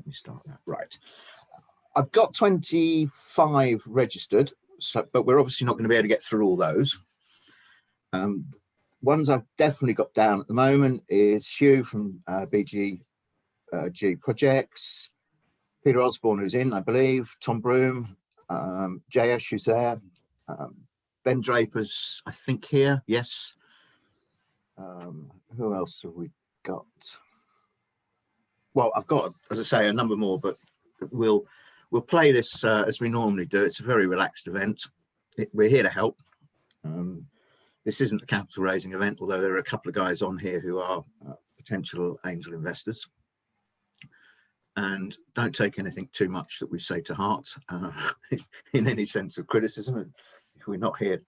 me start that. Right. I've got 25 registered, but we're obviously not going to be able to get through all those. Ones I've definitely got down at the moment is Hugh from BG Projects, Peter Osborne, who's in, I believe, Tom Broom, JS, who's there, Ben Draper's, I think, here, yes. Who else have we got? Well, I've got, as I say, a number more, but we'll play this as we normally do. It's a very relaxed event. We're here to help. This isn't a capital raising event, although there are a couple of guys on here who are potential angel investors. And don't take anything too much that we say to heart in any sense of criticism. If we're not here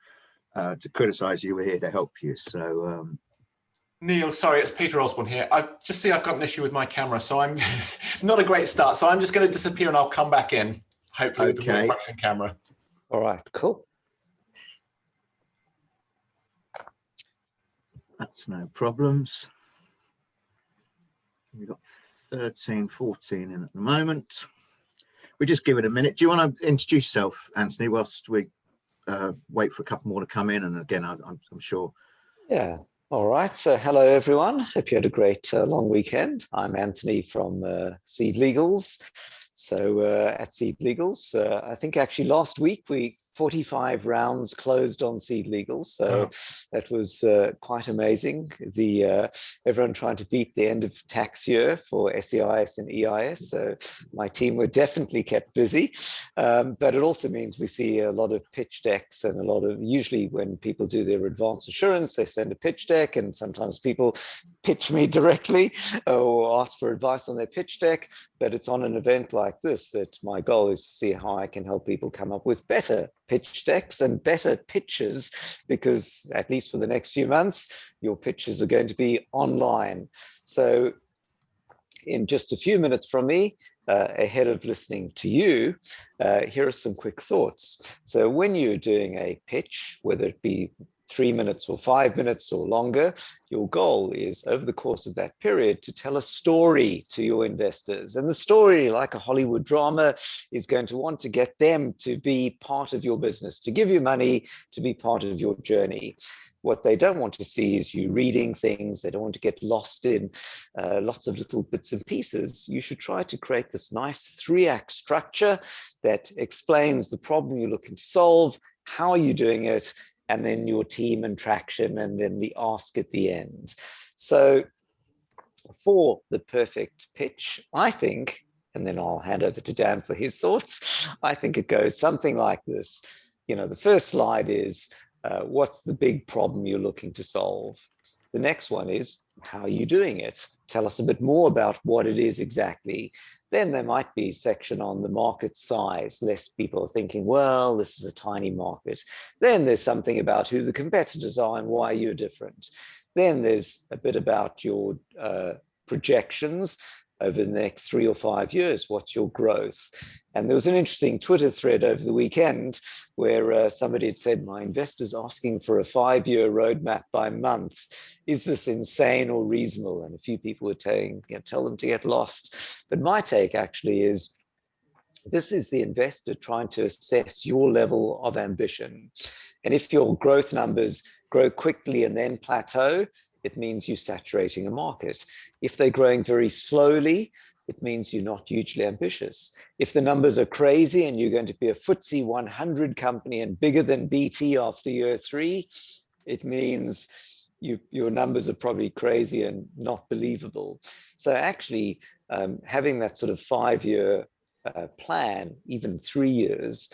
to criticize you, we're here to help you. So, Neil, sorry, it's Peter Osborne here. I just see I've got an issue with my camera, so I'm not a great start. So I'm just going to disappear and I'll come back in, hopefully with the more functioning camera. All right, cool. That's no problems. We've got 13, 14 in at the moment. We just give it a minute. Do you want to introduce yourself, Anthony, whilst we wait for a couple more to come in? And again, I'm sure. Yeah. All right. So hello, everyone. Hope you had a great long weekend. I'm Anthony from Seed Legals. So at Seed Legals, I think actually last week 45 rounds closed on Seed Legals, so that was quite amazing. Everyone trying to beat the end of tax year for SEIS and EIS, so my team were definitely kept busy. But it also means we see a lot of pitch decks and a lot of, usually when people do their advance assurance, they send a pitch deck, and sometimes people pitch me directly or ask for advice on their pitch deck. But it's on an event like this that my goal is to see how I can help people come up with better pitch decks and better pitches, because at least for the next few months, your pitches are going to be online. So in just a few minutes from me, ahead of listening to you, here are some quick thoughts. So when you're doing a pitch, whether it be 3 minutes or 5 minutes or longer, your goal is over the course of that period to tell a story to your investors. And the story, like a Hollywood drama, is going to want to get them to be part of your business, to give you money, to be part of your journey. What they don't want to see is you reading things. They don't want to get lost in lots of little bits and pieces. You should try to create this nice 3-act structure that explains the problem you're looking to solve, how are you doing it, and then your team and traction, and then the ask at the end. So for the perfect pitch, I think, and then I'll hand over to Dan for his thoughts, I think it goes something like this. You know, the first slide is, what's the big problem you're looking to solve? The next one is, how are you doing it? Tell us a bit more about what it is exactly. Then there might be a section on the market size. Less people are thinking, well, this is a tiny market. Then there's something about who the competitors are and why you're different. Then there's a bit about your projections over the next 3 or 5 years. What's your growth? And there was an interesting Twitter thread over the weekend where somebody had said, my investor's asking for a 5-year roadmap by month. Is this insane or reasonable? And a few people were saying, tell them to get lost. But my take actually is, this is the investor trying to assess your level of ambition. And if your growth numbers grow quickly and then plateau, it means you're saturating a market. If they're growing very slowly, it means you're not hugely ambitious. If the numbers are crazy and you're going to be a FTSE 100 company and bigger than BT after year 3, it means your numbers are probably crazy and not believable. So actually, having that sort of 5-year plan, even 3 years,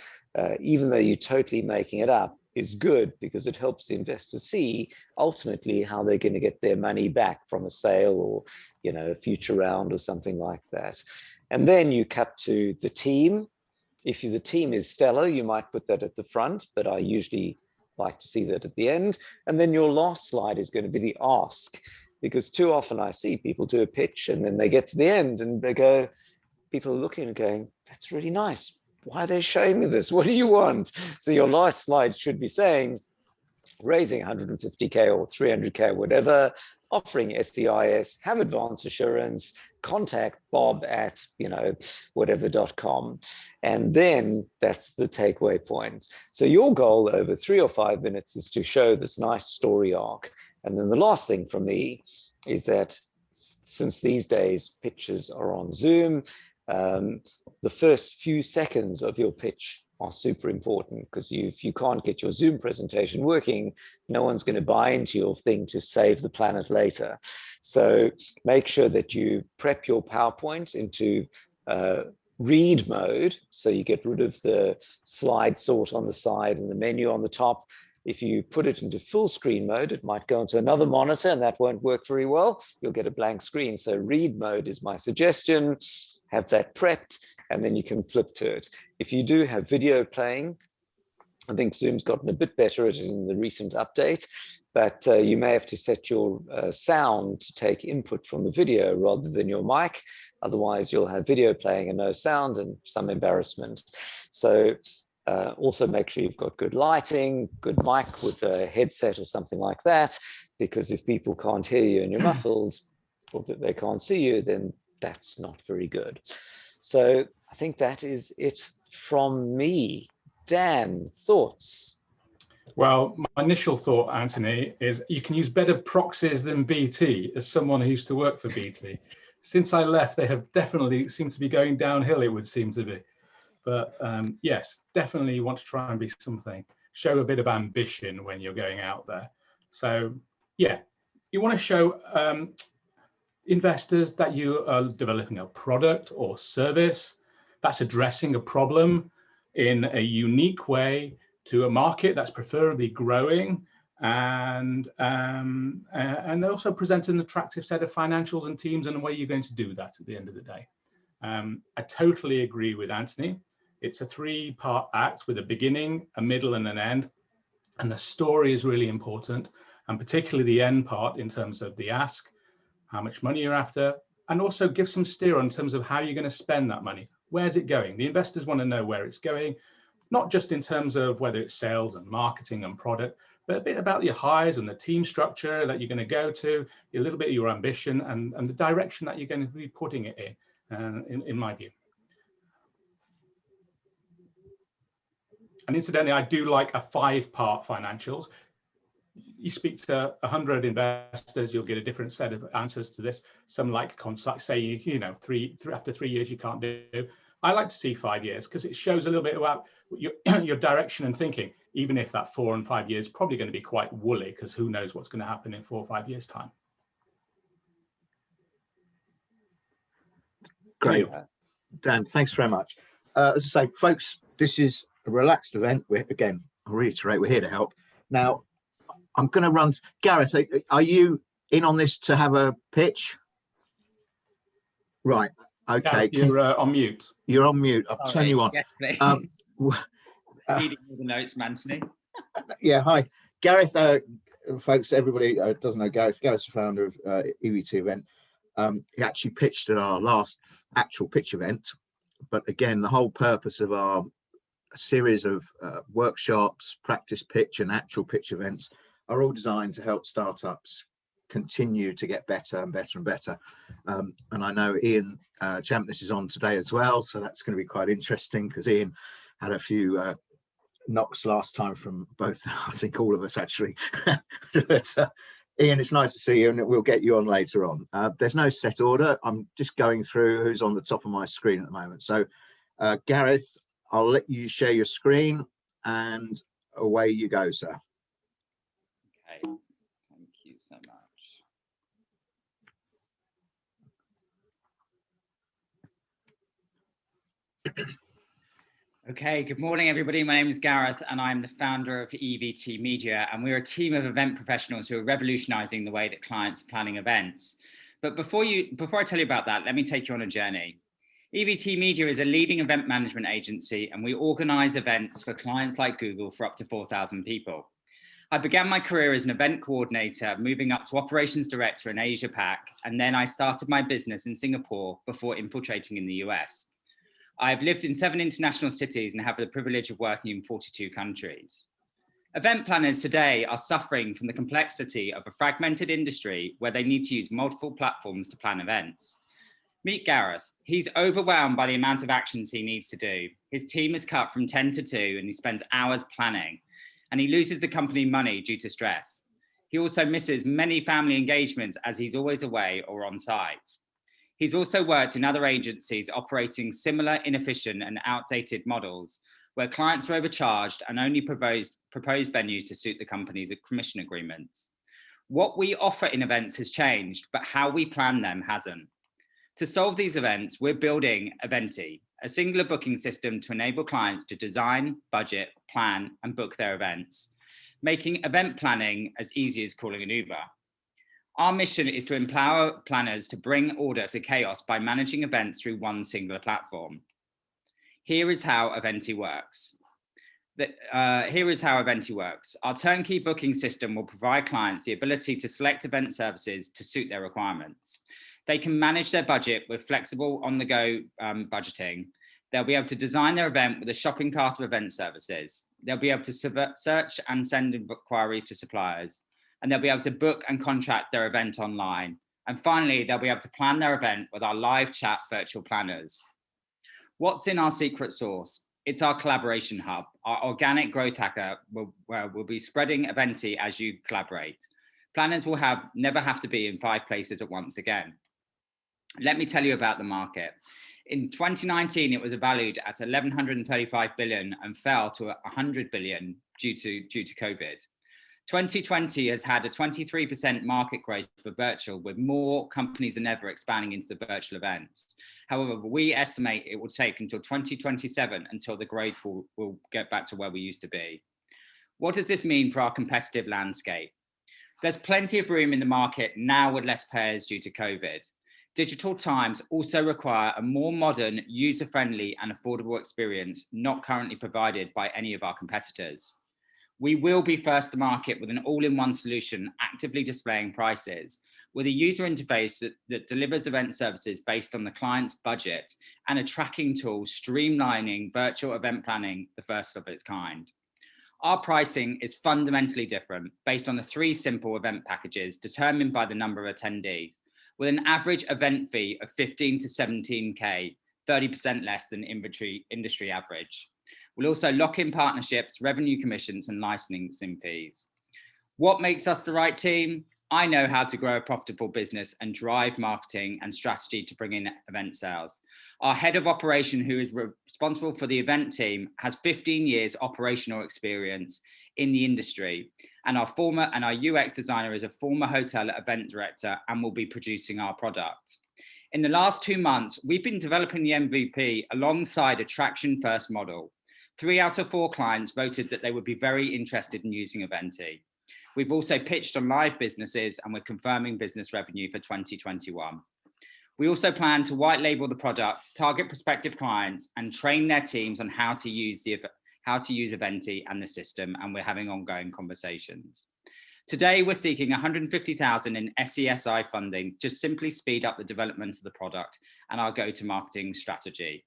even though you're totally making it up, is good, because it helps the investor see ultimately how they're going to get their money back from a sale or, you know, a future round or something like that. And then you cut to the team. If the team is stellar, you might put that at the front, but I usually like to see that at the end. And then your last slide is going to be the ask, because too often I see people do a pitch and then they get to the end and they go, people are looking and going, that's really nice. Why are they showing me this? What do you want? So your last slide should be saying, raising 150K or 300K or whatever, offering SCIS, have advance assurance, contact Bob at, whatever.com. And then that's the takeaway point. So your goal over 3 or 5 minutes is to show this nice story arc. And then the last thing from me is that since these days pitches are on Zoom, the first few seconds of your pitch are super important, because if you can't get your Zoom presentation working, no one's going to buy into your thing to save the planet later. So make sure that you prep your PowerPoint into read mode, so you get rid of the slide sort on the side and the menu on the top. If you put it into full screen mode, it might go into another monitor and that won't work very well. You'll get a blank screen. So read mode is my suggestion. Have that prepped, and then you can flip to it. If you do have video playing, I think Zoom's gotten a bit better at it in the recent update, but you may have to set your sound to take input from the video rather than your mic. Otherwise, you'll have video playing and no sound and some embarrassment. So also make sure you've got good lighting, good mic with a headset or something like that, because if people can't hear you and you're muffled, or that they can't see you, then that's not very good. So I think that is it from me. Dan, thoughts? Well, my initial thought, Anthony, is you can use better proxies than BT, as someone who used to work for BT. Since I left, they have definitely seemed to be going downhill, it would seem to be. But yes, definitely you want to try and be something. Show a bit of ambition when you're going out there. So yeah, you want to show investors that you are developing a product or service that's addressing a problem in a unique way to a market that's preferably growing, and also present an attractive set of financials and teams and a way you're going to do that at the end of the day. I totally agree with Anthony. It's a 3-part act with a beginning, a middle, and an end, and the story is really important, and particularly the end part in terms of the ask, how much money you're after, and also give some steer in terms of how you're going to spend that money. Where's it going? The investors want to know where it's going, not just in terms of whether it's sales and marketing and product, but a bit about your hires and the team structure that you're going to go to, a little bit of your ambition and the direction that you're going to be putting it in my view. And incidentally, I do like a 5-part financials. You speak to 100 investors, you'll get a different set of answers to this. Some like say, after 3 years you can't do. I like to see 5 years because it shows a little bit about your direction and thinking, even if that 4 and 5 years is probably going to be quite woolly, because who knows what's going to happen in 4 or 5 years' time. Great. Dan, thanks very much. As I say, folks, this is a relaxed event. Again, I'll reiterate, we're here to help. Now, I'm going to run. Gareth, are you in on this to have a pitch? Right. Okay. You're on mute. You're on mute. I'll turn you on. Reading all the notes from Anthony. Yeah. Hi, Gareth. Folks, everybody doesn't know Gareth. Gareth's the founder of EVT Event. He actually pitched at our last actual pitch event. But again, the whole purpose of our series of workshops, practice pitch, and actual pitch events are all designed to help startups continue to get better and better and better. And I know Ian Champness is on today as well, so that's going to be quite interesting, because Ian had a few knocks last time from both, I think all of us actually. But, Ian, it's nice to see you, and we'll get you on later on. There's no set order. I'm just going through who's on the top of my screen at the moment. So Gareth, I'll let you share your screen and away you go, sir. Okay, thank you so much. Okay, good morning, everybody. My name is Gareth, and I'm the founder of EVT Media, and we're a team of event professionals who are revolutionizing the way that clients are planning events. But before I tell you about that, let me take you on a journey. EVT Media is a leading event management agency, and we organize events for clients like Google for up to 4,000 people. I began my career as an event coordinator, moving up to operations director in Asia Pac, and then I started my business in Singapore before infiltrating in the US. I've lived in 7 international cities and have the privilege of working in 42 countries. Event planners today are suffering from the complexity of a fragmented industry where they need to use multiple platforms to plan events. Meet Gareth. He's overwhelmed by the amount of actions he needs to do. His team is cut from 10 to 2 and he spends hours planning, and he loses the company money due to stress. He also misses many family engagements as he's always away or on site. He's also worked in other agencies operating similar inefficient and outdated models where clients are overcharged and only proposed venues to suit the company's commission agreements. What we offer in events has changed, but how we plan them hasn't. To solve these events, we're building Eventi, a singular booking system to enable clients to design, budget, plan, and book their events, making event planning as easy as calling an Uber. Our mission is to empower planners to bring order to chaos by managing events through one singular platform. Here is how Eventi works. Our turnkey booking system will provide clients the ability to select event services to suit their requirements. They can manage their budget with flexible on-the-go budgeting. They'll be able to design their event with a shopping cart of event services. They'll be able to search and send inquiries to suppliers, and they'll be able to book and contract their event online. And finally, they'll be able to plan their event with our live chat virtual planners. What's in our secret sauce? It's our collaboration hub, our organic growth hacker, where we'll be spreading Eventi as you collaborate. Planners will never have to be in 5 places at once again. Let me tell you about the market. In 2019, it was valued at 1,135 billion and fell to 100 billion due to COVID. 2020 has had a 23% market growth for virtual, with more companies than ever expanding into the virtual events. However, we estimate it will take until 2027 until the growth will get back to where we used to be. What does this mean for our competitive landscape? There's plenty of room in the market now with less players due to COVID. Digital times also require a more modern, user-friendly and affordable experience not currently provided by any of our competitors. We will be first to market with an all-in-one solution actively displaying prices, with a user interface that delivers event services based on the client's budget, and a tracking tool streamlining virtual event planning, the first of its kind. Our pricing is fundamentally different based on the 3 simple event packages determined by the number of attendees, with an average event fee of 15 to 17K, 30% less than industry average. We'll also lock in partnerships, revenue commissions, and licensing fees. What makes us the right team? I know how to grow a profitable business and drive marketing and strategy to bring in event sales. Our head of operation, who is responsible for the event team, has 15 years operational experience in the industry. And our UX designer is a former hotel event director and will be producing our product. In the last 2 months, we've been developing the MVP alongside a traction first model. 3 out of 4 clients voted that they would be very interested in using Eventi. We've also pitched on live businesses and we're confirming business revenue for 2021. We also plan to white label the product, target prospective clients, and train their teams on how to use Eventi and the system, and we're having ongoing conversations. Today, we're seeking 150,000 in SESI funding to simply speed up the development of the product and our go-to-marketing strategy.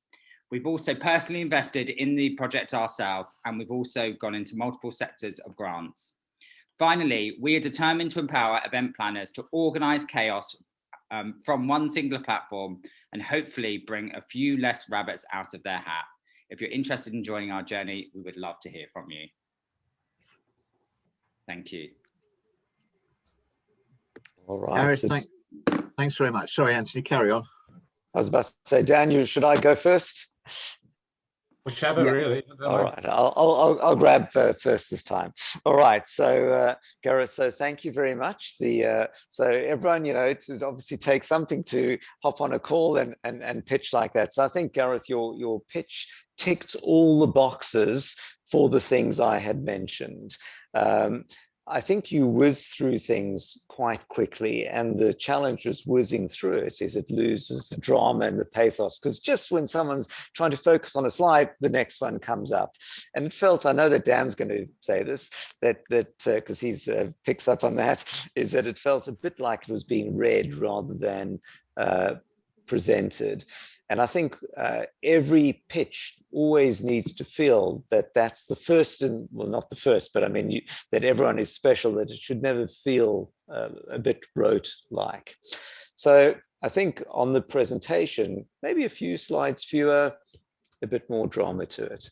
We've also personally invested in the project ourselves, and we've also gone into multiple sectors of grants. Finally, we are determined to empower event planners to organize chaos from one singular platform and hopefully bring a few less rabbits out of their hat. If you're interested in joining our journey, we would love to hear from you. Thank you. All right. Gareth, thanks very much. Sorry, Anthony, carry on. I was about to say, Daniel, should I go first? Whichever, yeah. Really. All right, I'll grab first this time. All right, so Gareth, so thank you very much. So everyone, you know, it obviously takes something to hop on a call and pitch like that. So I think, Gareth, your pitch ticked all the boxes for the things I had mentioned. I think you whiz through things quite quickly, and the challenge was whizzing through it is it loses the drama and the pathos, because just when someone's trying to focus on a slide, the next one comes up. And it felt, I know that Dan's going to say this, that because he's picks up on that, is that it felt a bit like it was being read rather than presented. And I think every pitch always needs to feel that that's the first, and well, not the first, but I mean, that everyone is special, that it should never feel a bit rote-like. So I think on the presentation, maybe a few slides fewer, a bit more drama to it.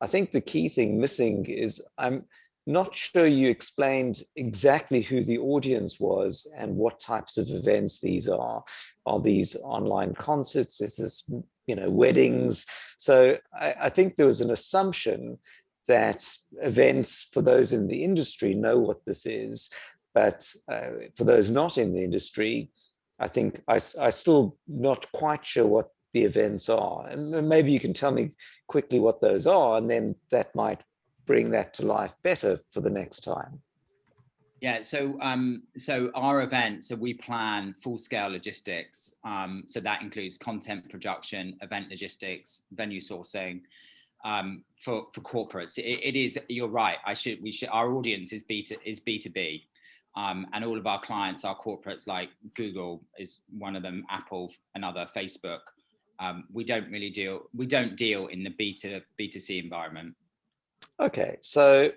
I think the key thing missing is I'm not sure you explained exactly who the audience was and what types of events these are. Are these online concerts? Is this, weddings? So I think there was an assumption that events, for those in the industry, know what this is, but for those not in the industry, I think I still not quite sure what the events are. And maybe you can tell me quickly what those are, and then that might bring that to life better for the next time. Yeah, so our event, so we plan full-scale logistics. So that includes content production, event logistics, venue sourcing, for corporates. It is, you're right. Our audience is B2B, and all of our clients are corporates, like Google is one of them, Apple another, Facebook. We don't deal in the B2C environment. Okay, so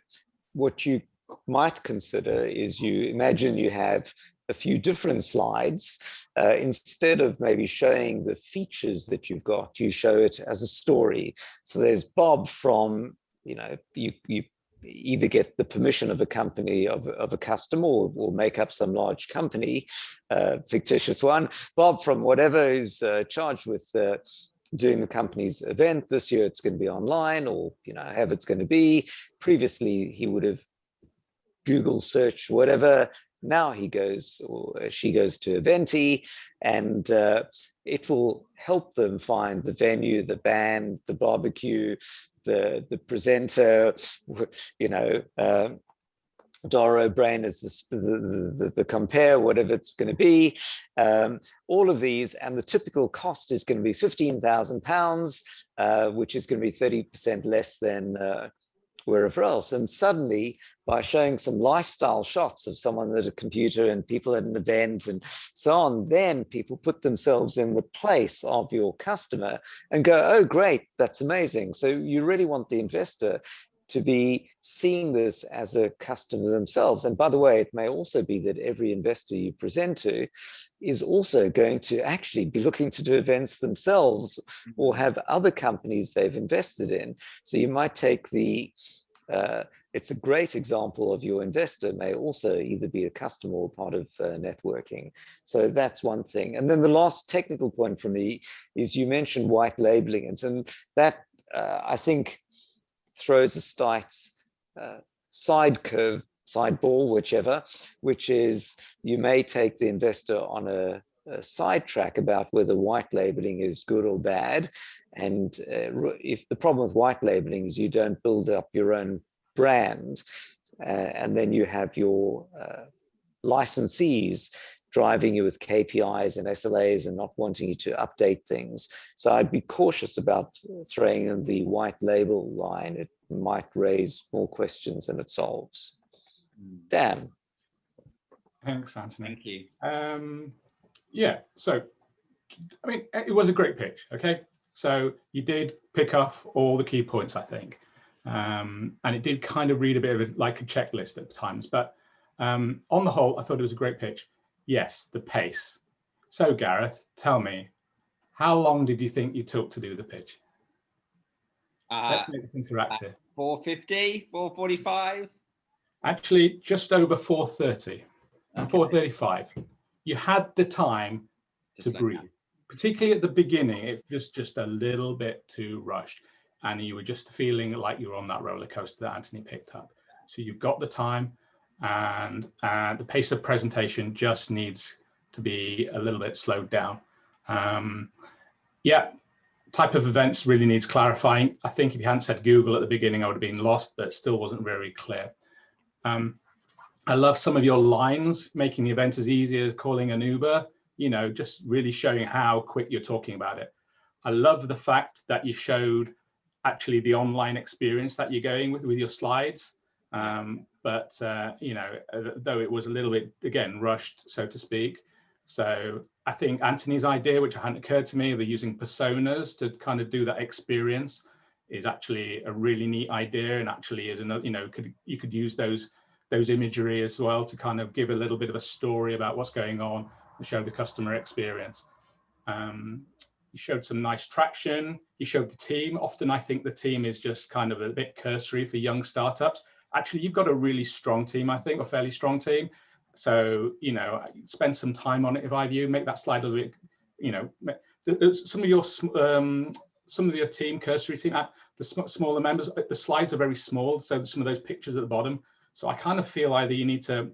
what you might consider is, you imagine you have a few different slides. Instead of maybe showing the features that you've got, you show it as a story. So there's Bob from, you either get the permission of a company, of a customer, or make up some large company, fictitious one. Bob from whatever is charged with doing the company's event. This year it's going to be online, or however it's going to be. Previously he would have Google search whatever. Now he goes, or she goes, to Eventi, and it will help them find the venue, the band, the barbecue, the presenter, Dara Brain is the compare, whatever it's going to be, all of these, and the typical cost is going to be £15,000, which is going to be 30% less than wherever else. And suddenly, by showing some lifestyle shots of someone at a computer and people at an event and so on, then people put themselves in the place of your customer and go, oh, great, that's amazing. So you really want the investor to be seeing this as a customer themselves. And by the way, it may also be that every investor you present to is also going to actually be looking to do events themselves, or have other companies they've invested in. So you might take it's a great example of your investor may also either be a customer or part of networking. So that's one thing. And then the last technical point for me is, you mentioned white labeling. And that, I think, throws a slight side ball, whichever, which is, you may take the investor on a sidetrack about whether white labeling is good or bad. And if the problem with white labeling is you don't build up your own brand, and then you have your licensees driving you with KPIs and SLAs and not wanting you to update things. So I'd be cautious about throwing in the white label line. It might raise more questions than it solves. Dan. Thanks, Anthony. Thank you. Yeah, so, I mean, it was a great pitch, okay? So you did pick up all the key points, I think. And it did kind of read a bit of like a checklist at times, but on the whole, I thought it was a great pitch. Yes, the pace. So Gareth, tell me, how long did you think you took to do the pitch? Let's make this interactive. 4:50, 4:45? Actually, just over 4:30, 4:35. You had the time to breathe. Particularly at the beginning, it was just a little bit too rushed, and you were just feeling like you were on that roller coaster that Anthony picked up. So you've got the time, and the pace of presentation just needs to be a little bit slowed down. Yeah, type of events really needs clarifying. I think if you hadn't said Google at the beginning, I would have been lost, but it still wasn't very clear. I love some of your lines, making the event as easy as calling an Uber, just really showing how quick you're talking about it. I love the fact that you showed actually the online experience that you're going with your slides. But though it was a little bit, again, rushed, so to speak. So I think Anthony's idea, which hadn't occurred to me, of using personas to kind of do that experience, is actually a really neat idea, and actually is another, you could use those imagery as well to kind of give a little bit of a story about what's going on and show the customer experience. You showed some nice traction. You showed the team. Often I think the team is just kind of a bit cursory for young startups. Actually, you've got a really strong team, I think, or fairly strong team. So, spend some time on it if I view, make that slide a little bit, some of your team, cursory team, the smaller members, the slides are very small. So some of those pictures at the bottom. So I kind of feel either you need to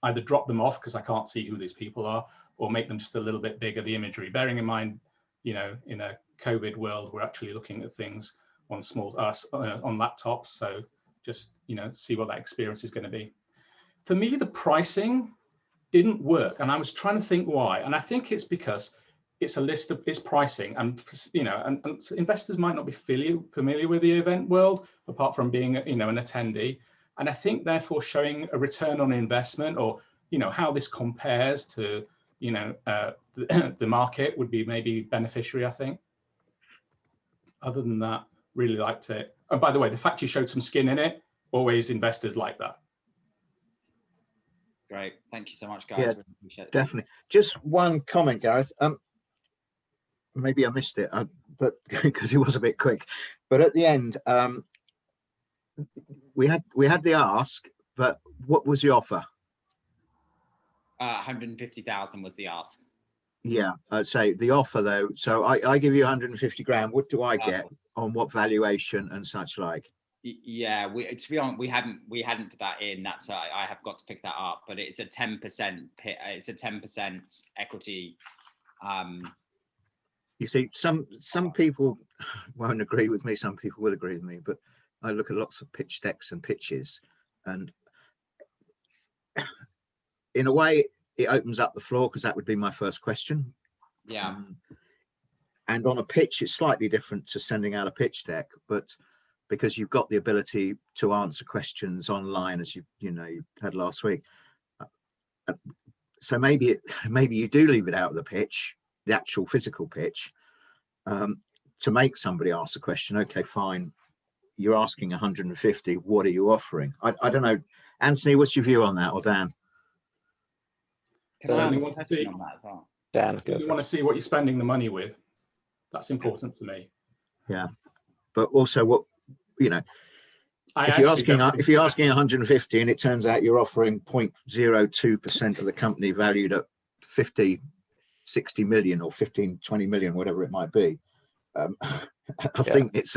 either drop them off because I can't see who these people are, or make them just a little bit bigger, the imagery, bearing in mind, in a COVID world, we're actually looking at things on on laptops. So just, see what that experience is going to be. For me, the pricing didn't work, and I was trying to think why. And I think it's because it's a list of its pricing, and and investors might not be familiar with the event world apart from being an attendee. And I think therefore showing a return on investment, or how this compares to the market, would be maybe beneficiary, I think. Other than that, really liked it. Oh, by the way, the fact you showed some skin in it, always investors like that. Great, thank you so much, guys. Yeah, really appreciate it. Definitely. Just one comment, Gareth. Maybe I missed it, but because it was a bit quick. But at the end, we had the ask, but what was the offer? 150,000 was the ask. Yeah, I'd say the offer though. So I give you 150 grand. What do I get on what valuation and such like? Yeah, to be honest, we hadn't put that in. That's I have got to pick that up. But it's a 10%. It's a 10% equity. You see, some people won't agree with me. Some people will agree with me. But I look at lots of pitch decks and pitches, and in a way, it opens up the floor, because that would be my first question. Yeah. And on a pitch, it's slightly different to sending out a pitch deck, but because you've got the ability to answer questions online, as you had last week. So maybe you do leave it out of the pitch, the actual physical pitch, to make somebody ask a question. Okay, fine. You're asking 150. What are you offering? I don't know. Anthony, what's your view on that, or Dan? Can you want to see on that as well? Dan, you want to see what you're spending the money with. That's important to me. Yeah, but also what if you're asking 150 and it turns out you're offering 0.02% of the company valued at 50, 60 million or 15, 20 million, whatever it might be, I think it's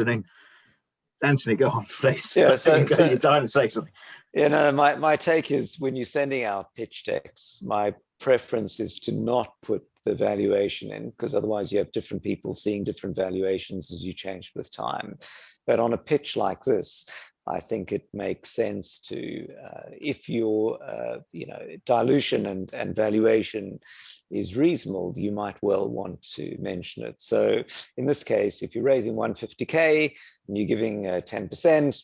Anthony, go on, please. Yeah, you're dying to say something. My take is, when you're sending out pitch decks, my preference is to not put the valuation in, because otherwise you have different people seeing different valuations as you change with time. But on a pitch like this, I think it makes sense to, if your dilution and valuation is reasonable, you might well want to mention it. So in this case, if you're raising 150K and you're giving 10%,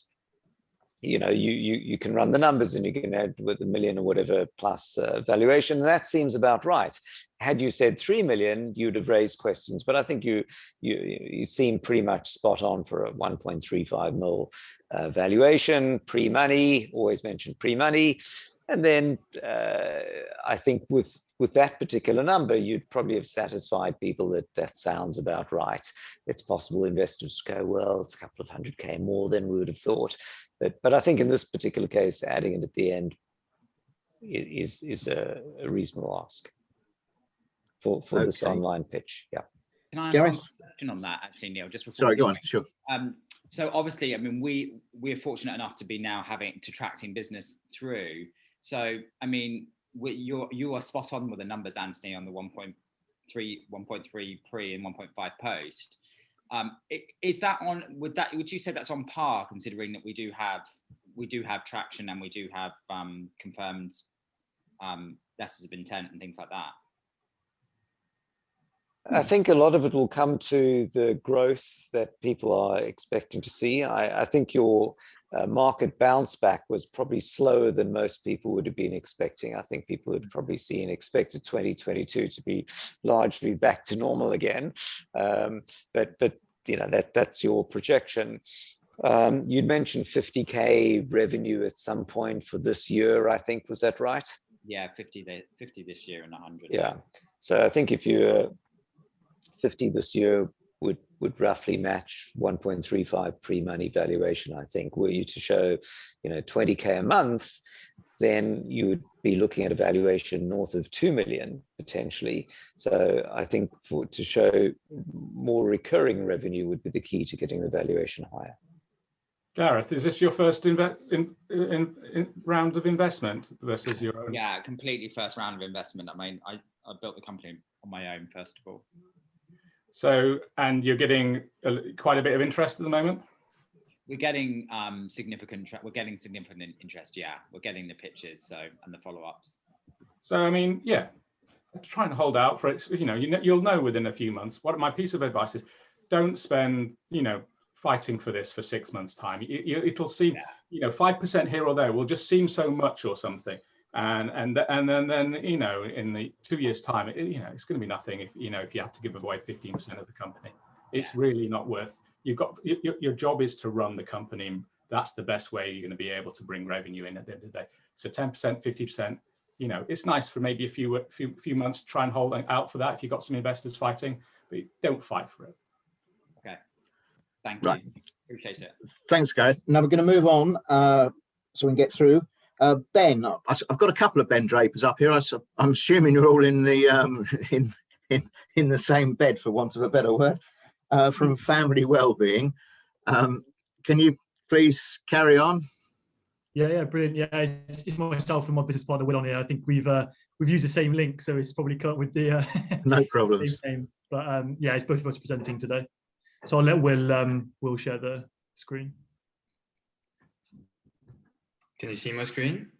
you can run the numbers and you can add with $1 million or whatever plus valuation. And that seems about right. Had you said 3 million, you'd have raised questions, but I think you seem pretty much spot on for a 1.35 mil valuation, pre-money, always mention pre-money. And then I think with that particular number, you'd probably have satisfied people that sounds about right. It's possible investors go, well, it's a couple of 100K more than we would have thought. But I think in this particular case, adding it at the end is a reasonable ask for this online pitch. Yeah. Can I ask one question on that, actually, Neil? Just before. Sorry, go on. Sure. So obviously, I mean, we're fortunate enough to be now tracting business through. So I mean, you are spot on with the numbers, Anthony, on the 1.3 pre and 1.5 post. Is that on? Would you say that's on par, considering that we do have traction and we do have confirmed letters of intent and things like that? I think a lot of it will come to the growth that people are expecting to see. I think your market bounce back was probably slower than most people would have been expecting. I think people had probably expected 2022 to be largely back to normal again. But that's your projection. You'd mentioned 50K revenue at some point for this year, I think. Was that right? Yeah, 50 this year and 100. Yeah. So I think if you're 50 this year would roughly match 1.35 pre-money valuation, I think. Were you to show, 20K a month, then you would be looking at a valuation north of 2 million potentially. So I think to show more recurring revenue would be the key to getting the valuation higher. Gareth, is this your first round of investment versus your own? Yeah, completely first round of investment. I mean, I built the company on my own, first of all. So, and you're getting quite a bit of interest at the moment? We're getting significant interest. Yeah, we're getting the pitches, and the follow-ups. So, I mean, yeah, try and hold out for it. You'll know within a few months. What my piece of advice is, don't spend, fighting for this for 6 months' time. It'll seem, 5% here or there will just seem so much or something. And then in the 2 years' time, it's going to be nothing if you have to give away 15% of the company. It's really not worth. Your job is to run the company. That's the best way you're going to be able to bring revenue in at the end of the day. So 10%, 50%. It's nice for maybe a few months to try and hold out for that if you've got some investors fighting, but don't fight for it. Okay, thank you. Appreciate it. Thanks, Gareth. Now we're going to move on so we can get through. Ben, I've got a couple of Ben Drapers up here. I'm assuming you're all in the in the same bed, for want of a better word, from Family Wellbeing. Can you please carry on? Yeah, brilliant. Yeah, it's myself and my business partner Will on here. I think we've used the same link, so it's probably cut with the no problems. Same name. But yeah, it's both of us presenting today. So I'll let Will share the screen. Can you see my screen?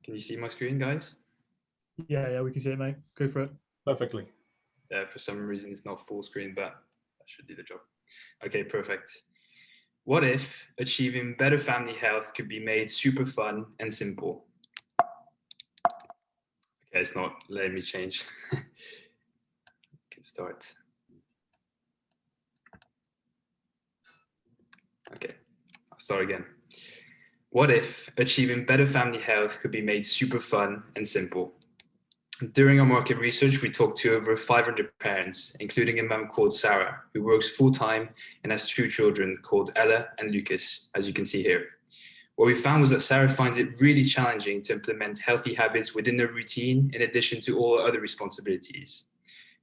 Can you see my screen, guys? Yeah, we can see it, mate. Go for it. Perfectly. Yeah, for some reason it's not full screen, but that should do the job. Okay, perfect. What if achieving better family health could be made super fun and simple? Okay, it's not letting me change. Can start. Okay, I'll start again. What if achieving better family health could be made super fun and simple? During our market research, we talked to over 500 parents, including a mum called Sarah, who works full-time and has 2 children called Ella and Lucas, as you can see here. What we found was that Sarah finds it really challenging to implement healthy habits within their routine, in addition to all other responsibilities.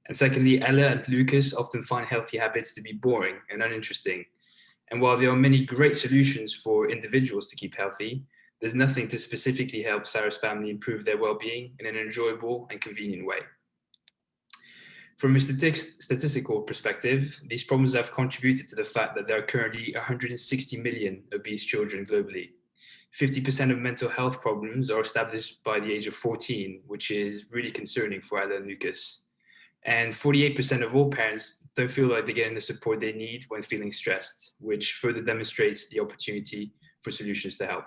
And secondly, Ella and Lucas often find healthy habits to be boring and uninteresting. And while there are many great solutions for individuals to keep healthy, there's nothing to specifically help Sarah's family improve their well-being in an enjoyable and convenient way. From a statistical perspective, these problems have contributed to the fact that there are currently 160 million obese children globally. 50% of mental health problems are established by the age of 14, which is really concerning for Ella and Lucas. And 48% of all parents don't feel like they're getting the support they need when feeling stressed, which further demonstrates the opportunity for solutions to help.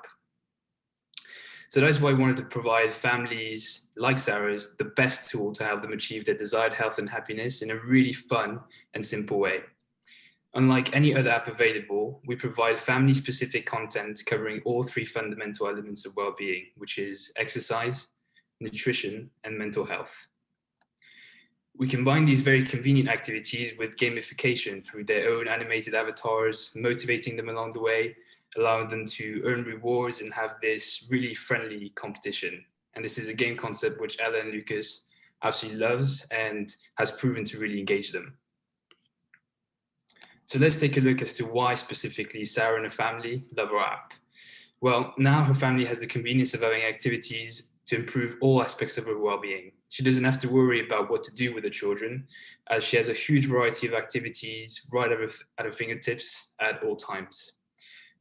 So that's why I wanted to provide families like Sarah's the best tool to help them achieve their desired health and happiness in a really fun and simple way. Unlike any other app available, we provide family-specific content covering all 3 fundamental elements of well-being, which is exercise, nutrition, and mental health. We combine these very convenient activities with gamification through their own animated avatars, motivating them along the way, allowing them to earn rewards and have this really friendly competition. And this is a game concept which Ella and Lucas absolutely loves and has proven to really engage them. So let's take a look as to why specifically Sarah and her family love our app. Well, now her family has the convenience of having activities to improve all aspects of her well-being. She doesn't have to worry about what to do with the children, as she has a huge variety of activities right at her fingertips at all times.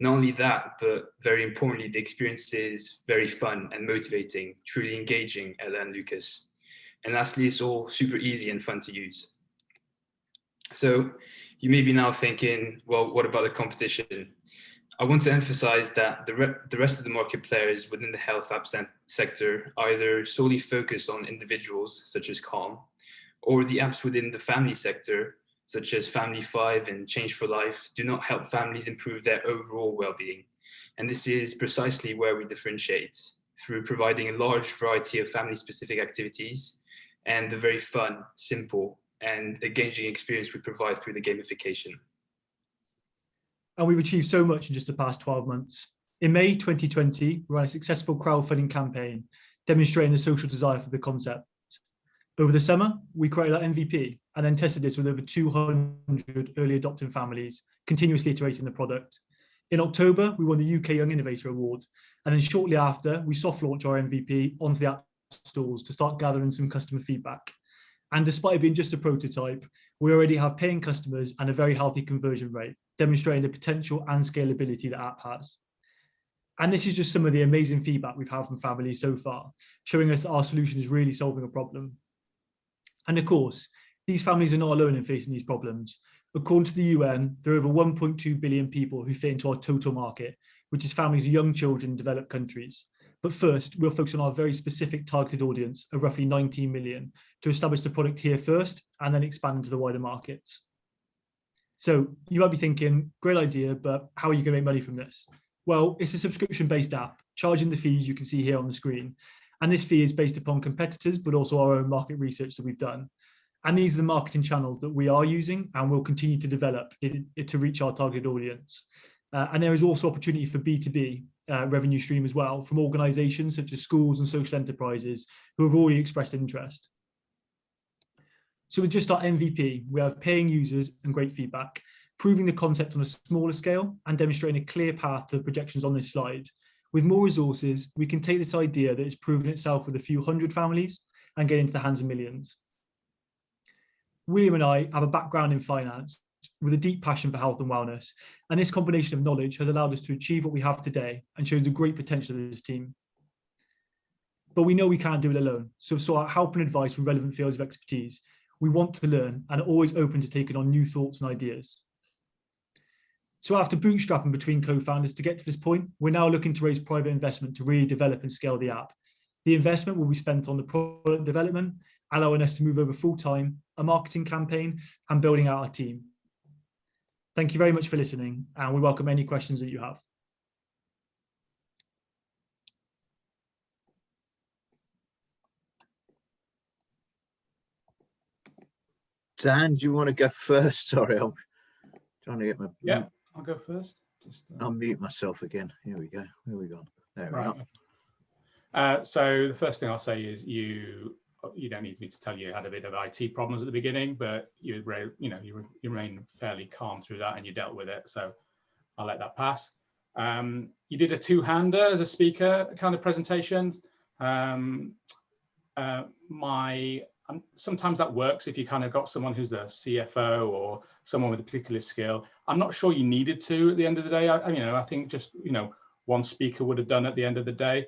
Not only that, but very importantly, the experience is very fun and motivating, truly engaging Ella and Lucas. And lastly, it's all super easy and fun to use. So you may be now thinking, well, what about the competition? I want to emphasize that the rest of the market players within the health app sector either solely focus on individuals, such as Calm, or the apps within the family sector, such as Family 5 and Change for Life, do not help families improve their overall well-being. And this is precisely where we differentiate, through providing a large variety of family-specific activities and the very fun, simple, and engaging experience we provide through the gamification. And we've achieved so much in just the past 12 months. In May 2020, we ran a successful crowdfunding campaign demonstrating the social desire for the concept. Over the summer, we created our MVP and then tested this with over 200 early adopting families, continuously iterating the product. In October, we won the UK Young Innovator Award. And then shortly after, we soft launched our MVP onto the app stores to start gathering some customer feedback. And despite it being just a prototype, we already have paying customers and a very healthy conversion rate, demonstrating the potential and scalability the app has. And this is just some of the amazing feedback we've had from families so far, showing us that our solution is really solving a problem. And of course, these families are not alone in facing these problems. According to the UN, there are over 1.2 billion people who fit into our total market, which is families of young children in developed countries. But first, we'll focus on our very specific targeted audience of roughly 19 million to establish the product here first and then expand into the wider markets. So you might be thinking, great idea, but how are you going to make money from this? Well, it's a subscription-based app, charging the fees you can see here on the screen. And this fee is based upon competitors, but also our own market research that we've done. And these are the marketing channels that we are using and will continue to develop to reach our targeted audience. And there is also opportunity for B2B revenue stream as well from organizations such as schools and social enterprises who have already expressed interest. So with just our MVP, we have paying users and great feedback, proving the concept on a smaller scale and demonstrating a clear path to the projections on this slide. With more resources, we can take this idea that has proven itself with a few hundred families and get into the hands of millions. William and I have a background in finance with a deep passion for health and wellness, and this combination of knowledge has allowed us to achieve what we have today and shows the great potential of this team. But we know we can't do it alone, so sought out help and advice from relevant fields of expertise. We want to learn and are always open to taking on new thoughts and ideas. So after bootstrapping between co-founders to get to this point, we're now looking to raise private investment to really develop and scale the app. The investment will be spent on the product development, allowing us to move over full-time, a marketing campaign, and building out our team. Thank you very much for listening, and we welcome any questions that you have. Dan, do you want to go first? Sorry, I'm trying to get my... Yeah, I'll go first. Just unmute myself again. Here we go. Where we gone? There we are. So the first thing I'll say is you don't need me to tell you had a bit of IT problems at the beginning, but you remain fairly calm through that and you dealt with it. So I'll let that pass. You did a two-hander as a speaker kind of presentation. Sometimes that works if you kind of got someone who's the CFO or someone with a particular skill. I'm not sure you needed to at the end of the day. I think just one speaker would have done at the end of the day.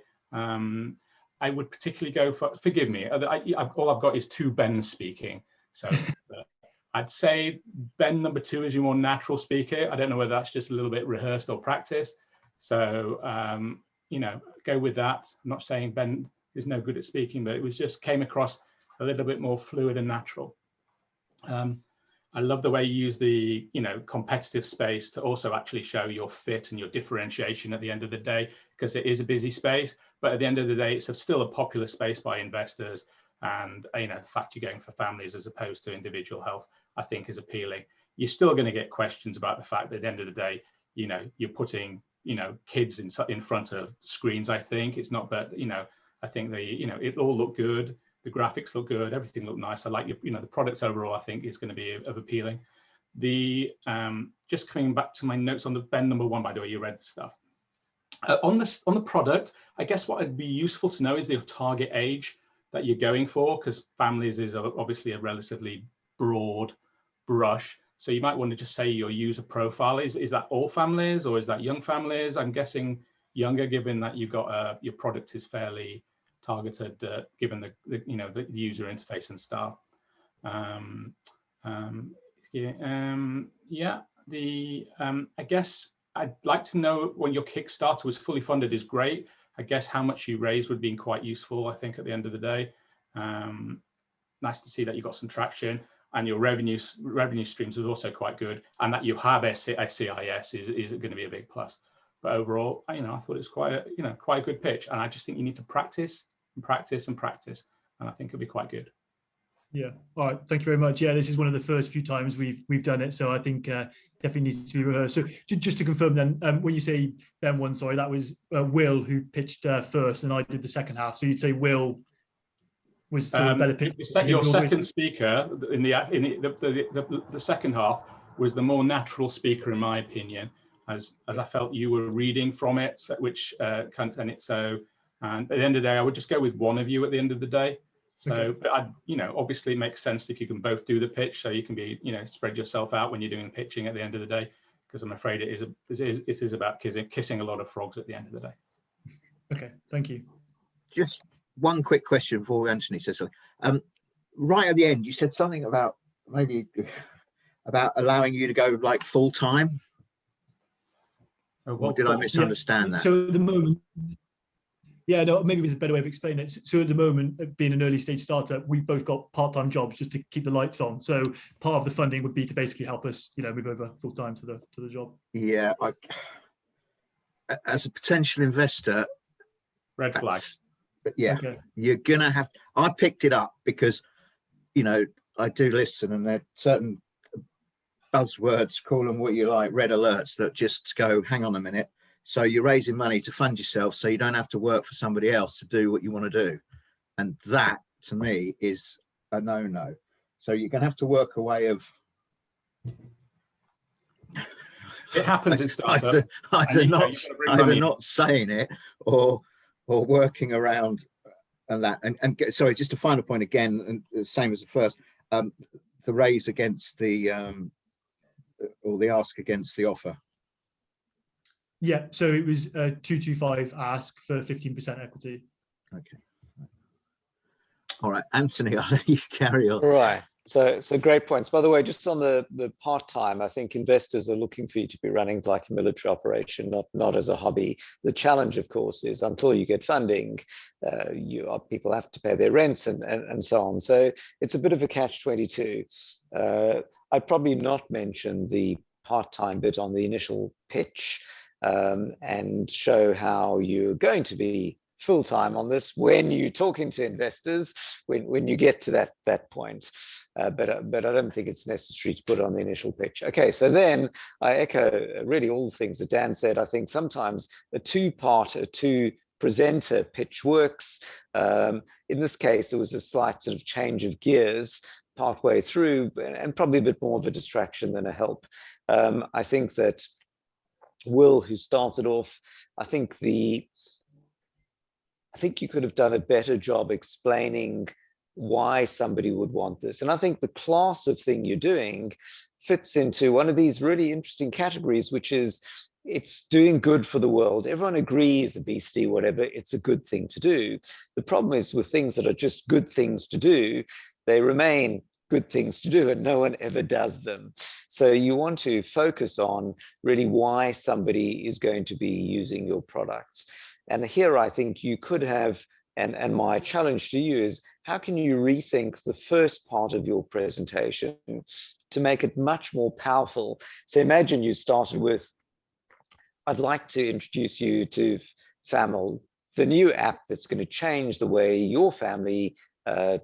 I would particularly go for, forgive me, all I've got is two Bens speaking. So I'd say Ben number 2 is your more natural speaker. I don't know whether that's just a little bit rehearsed or practiced. So, go with that. I'm not saying Ben is no good at speaking, but it was just came across a little bit more fluid and natural. I love the way you use the competitive space to also actually show your fit and your differentiation at the end of the day, because it is a busy space, but at the end of the day, it's still a popular space by investors. And the fact you're going for families as opposed to individual health, I think is appealing. You're still going to get questions about the fact that at the end of the day, you're putting kids in front of screens. I think it's not, but I think it all looked good. The graphics look good. Everything looked nice. I like the product overall. I think is going to be of appealing. Just coming back to my notes on the Ben number 1. By the way, you read the stuff on the product. I guess what would be useful to know is the target age that you're going for, because families is obviously a relatively broad brush. So you might want to just say your user profile is that all families or is that young families? I'm guessing younger, given that you've got your product is fairly targeted, given the user interface and stuff. you. Yeah, I guess I'd like to know when your Kickstarter was fully funded is great. I guess how much you raised would be quite useful, I think, at the end of the day. Nice to see that you got some traction, and your revenue streams was also quite good, and that you have SCIS is going to be a big plus. But overall, I thought it was quite a good pitch, and I just think you need to practice and practice and practice, and I think it'll be quite good. Yeah. All right. Thank you very much. Yeah, this is one of the first few times we've done it, so I think definitely needs to be rehearsed. So just to confirm, then, when you say Ben won, sorry, that was Will who pitched first, and I did the second half. So you'd say Will was sort of better pitch. Your second speaker in the second half was the more natural speaker, in my opinion, as I felt you were reading from it, which and at the end of the day, I would just go with one of you at the end of the day. So, okay. But obviously it makes sense if you can both do the pitch, so you can be, spread yourself out when you're doing pitching at the end of the day, because I'm afraid it is about kissing a lot of frogs at the end of the day. Okay, thank you. Just one quick question before Anthony says something. Right at the end, you said something about allowing you to go like full time. Or did I misunderstand that? So at the moment. Yeah, no, maybe there's a better way of explaining it. So at the moment, being an early stage startup, we've both got part-time jobs just to keep the lights on. So part of the funding would be to basically help us, move over full-time to the job. Yeah, as a potential investor, red flag. Yeah, okay. You're gonna have. I picked it up because, I do listen, and there are certain buzzwords, call them what you like, red alerts that just go, hang on a minute. So you're raising money to fund yourself so you don't have to work for somebody else to do what you want to do. And that, to me, is a no-no. So you're going to have to work a way of... It happens in startup. Either not saying it or working around and that. And sorry, just a final point again, and the same as the first, the raise against the... or the ask against the offer. Yeah, so it was 225 ask for 15% equity. Okay. All right, Anthony, I'll let you carry on. All right. So great points. By the way, just on the part-time, I think investors are looking for you to be running like a military operation, not as a hobby. The challenge, of course, is until you get funding, people have to pay their rents and so on. So it's a bit of a catch-22. I'd probably not mention the part-time bit on the initial pitch. And show how you're going to be full-time on this when you're talking to investors, when you get to that point. But I don't think it's necessary to put on the initial pitch. Okay, so then I echo really all the things that Dan said. I think sometimes a two-presenter pitch works. In this case, it was a slight sort of change of gears partway through, and probably a bit more of a distraction than a help. I think that Will, who started off, I think you could have done a better job explaining why somebody would want this. And I think the class of thing you're doing fits into one of these really interesting categories, which is it's doing good for the world. Everyone agrees, obesity, whatever, it's a good thing to do. The problem is with things that are just good things to do, they remain good things to do and no one ever does them. So you want to focus on really why somebody is going to be using your products. And here I think you could have, and my challenge to you is, how can you rethink the first part of your presentation to make it much more powerful? So imagine you started with, I'd like to introduce you to Famil, the new app that's going to change the way your family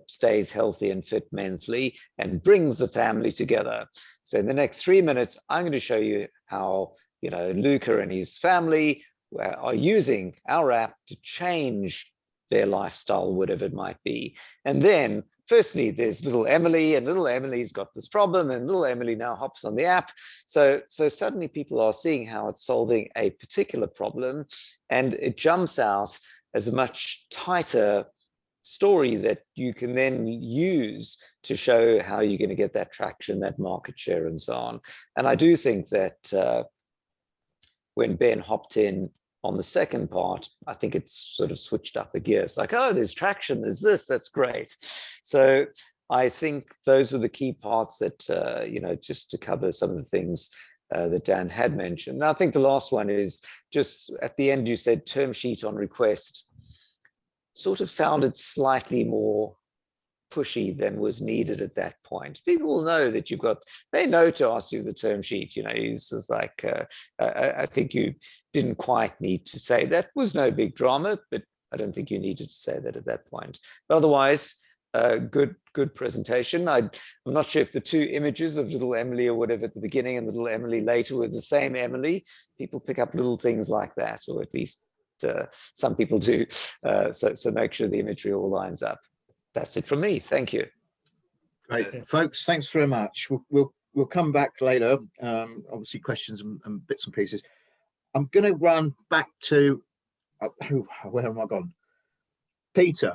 stays healthy and fit mentally and brings the family together. So in the next 3 minutes, I'm going to show you how, Luca and his family are using our app to change their lifestyle, whatever it might be. And then firstly, there's little Emily, and little Emily's got this problem, and little Emily now hops on the app. So suddenly people are seeing how it's solving a particular problem, and it jumps out as a much tighter story that you can then use to show how you're going to get that traction, that market share, and so on. And I do think that when Ben hopped in on the second part, I think it's sort of switched up a gear. It's like, oh, there's traction, there's this, that's great. So I think those were the key parts that, you know, just to cover some of the things that Dan had mentioned. And I think the last one is just at the end, you said term sheet on request. Sort of sounded slightly more pushy than was needed at that point. People will know that they know to ask you the term sheet. You know, it's just like, I think you didn't quite need to say that. Was no big drama, but I don't think you needed to say that at that point. But otherwise, good presentation. I'm not sure if the two images of little Emily or whatever at the beginning and little Emily later were the same Emily. People pick up little things like that, or at least some people do. So make sure the imagery all lines up. That's it from me. Thank you. Great, folks. Thanks very much. We'll come back later. Obviously, questions and bits and pieces. I'm going to run back to where am I gone? Peter,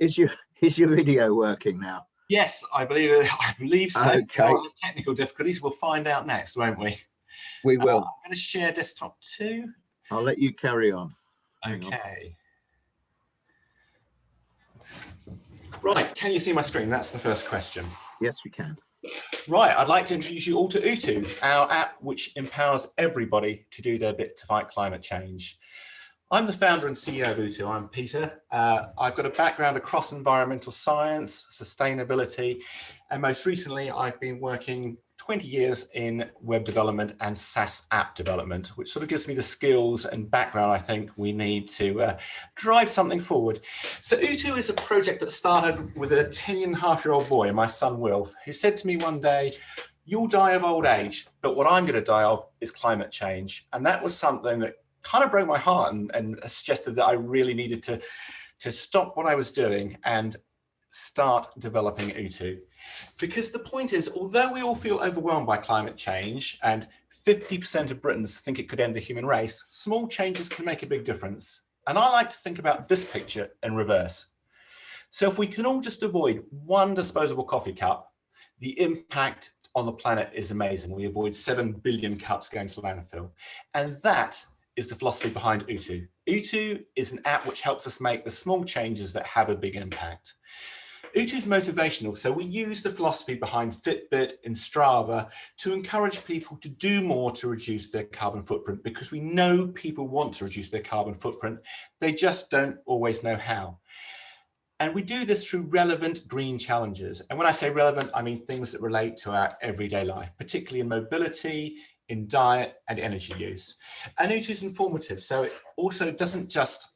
is your video working now? Yes, I believe so. Okay. Technical difficulties. We'll find out next, won't we? We will. I'm going to share desktop too. I'll let you carry on. Okay. Right, can you see my screen? That's the first question. Yes, we can. Right, I'd like to introduce you all to Utu, our app which empowers everybody to do their bit to fight climate change. I'm the founder and CEO of Utu. I'm Peter. I've got a background across environmental science, sustainability, and most recently I've been working 20 years in web development and SaaS app development, which sort of gives me the skills and background I think we need to drive something forward. So Utu is a project that started with a 10-and-a-half-year-old boy, my son Will, who said to me one day, "You'll die of old age, but what I'm going to die of is climate change." And that was something that kind of broke my heart and suggested that I really needed to stop what I was doing and start developing Utu. Because the point is, although we all feel overwhelmed by climate change and 50% of Britons think it could end the human race, small changes can make a big difference. And I like to think about this picture in reverse. So if we can all just avoid one disposable coffee cup, the impact on the planet is amazing. We avoid 7 billion cups going to landfill. And that is the philosophy behind Utu. Utu is an app which helps us make the small changes that have a big impact. Utu is motivational, so we use the philosophy behind Fitbit and Strava to encourage people to do more to reduce their carbon footprint, because we know people want to reduce their carbon footprint. They just don't always know how. And we do this through relevant green challenges. And when I say relevant, I mean things that relate to our everyday life, particularly in mobility, in diet and energy use. And Utu is informative, so it also doesn't just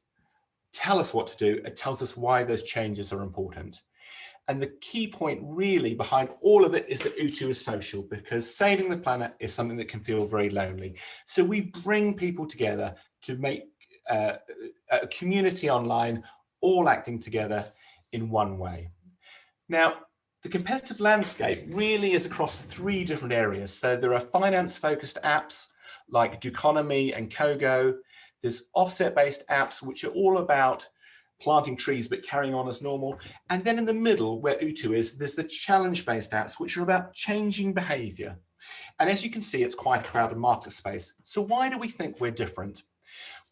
tell us what to do, it tells us why those changes are important. And the key point really behind all of it is that Utu is social, because saving the planet is something that can feel very lonely. So we bring people together to make a community online, all acting together in one way. Now, the competitive landscape really is across 3 different areas. So there are finance-focused apps like Duconomy and Kogo. There's offset-based apps, which are all about planting trees but carrying on as normal. And then in the middle, where Utu is, there's the challenge-based apps, which are about changing behavior. And as you can see, it's quite a crowded market space. So why do we think we're different?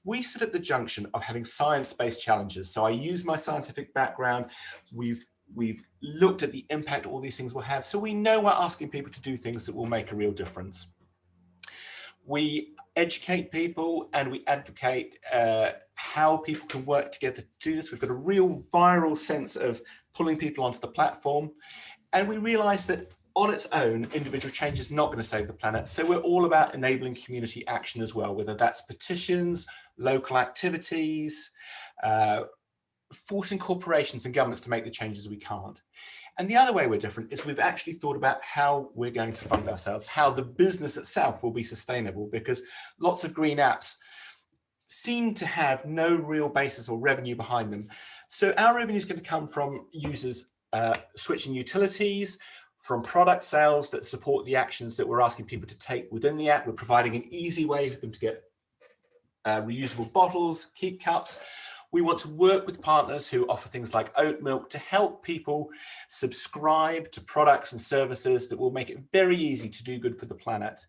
We sit at the junction of having science-based challenges. So I use my scientific background. We've looked at the impact all these things will have. So we know we're asking people to do things that will make a real difference. We educate people and we advocate how people can work together to do this. We've got a real viral sense of pulling people onto the platform. And we realize that on its own, individual change is not going to save the planet. So we're all about enabling community action as well, whether that's petitions, local activities, forcing corporations and governments to make the changes we can't. And the other way we're different is we've actually thought about how we're going to fund ourselves, how the business itself will be sustainable, because lots of green apps seem to have no real basis or revenue behind them. So our revenue is going to come from users switching utilities, from product sales that support the actions that we're asking people to take within the app. We're providing an easy way for them to get reusable bottles, keep cups. We want to work with partners who offer things like oat milk to help people subscribe to products and services that will make it very easy to do good for the planet.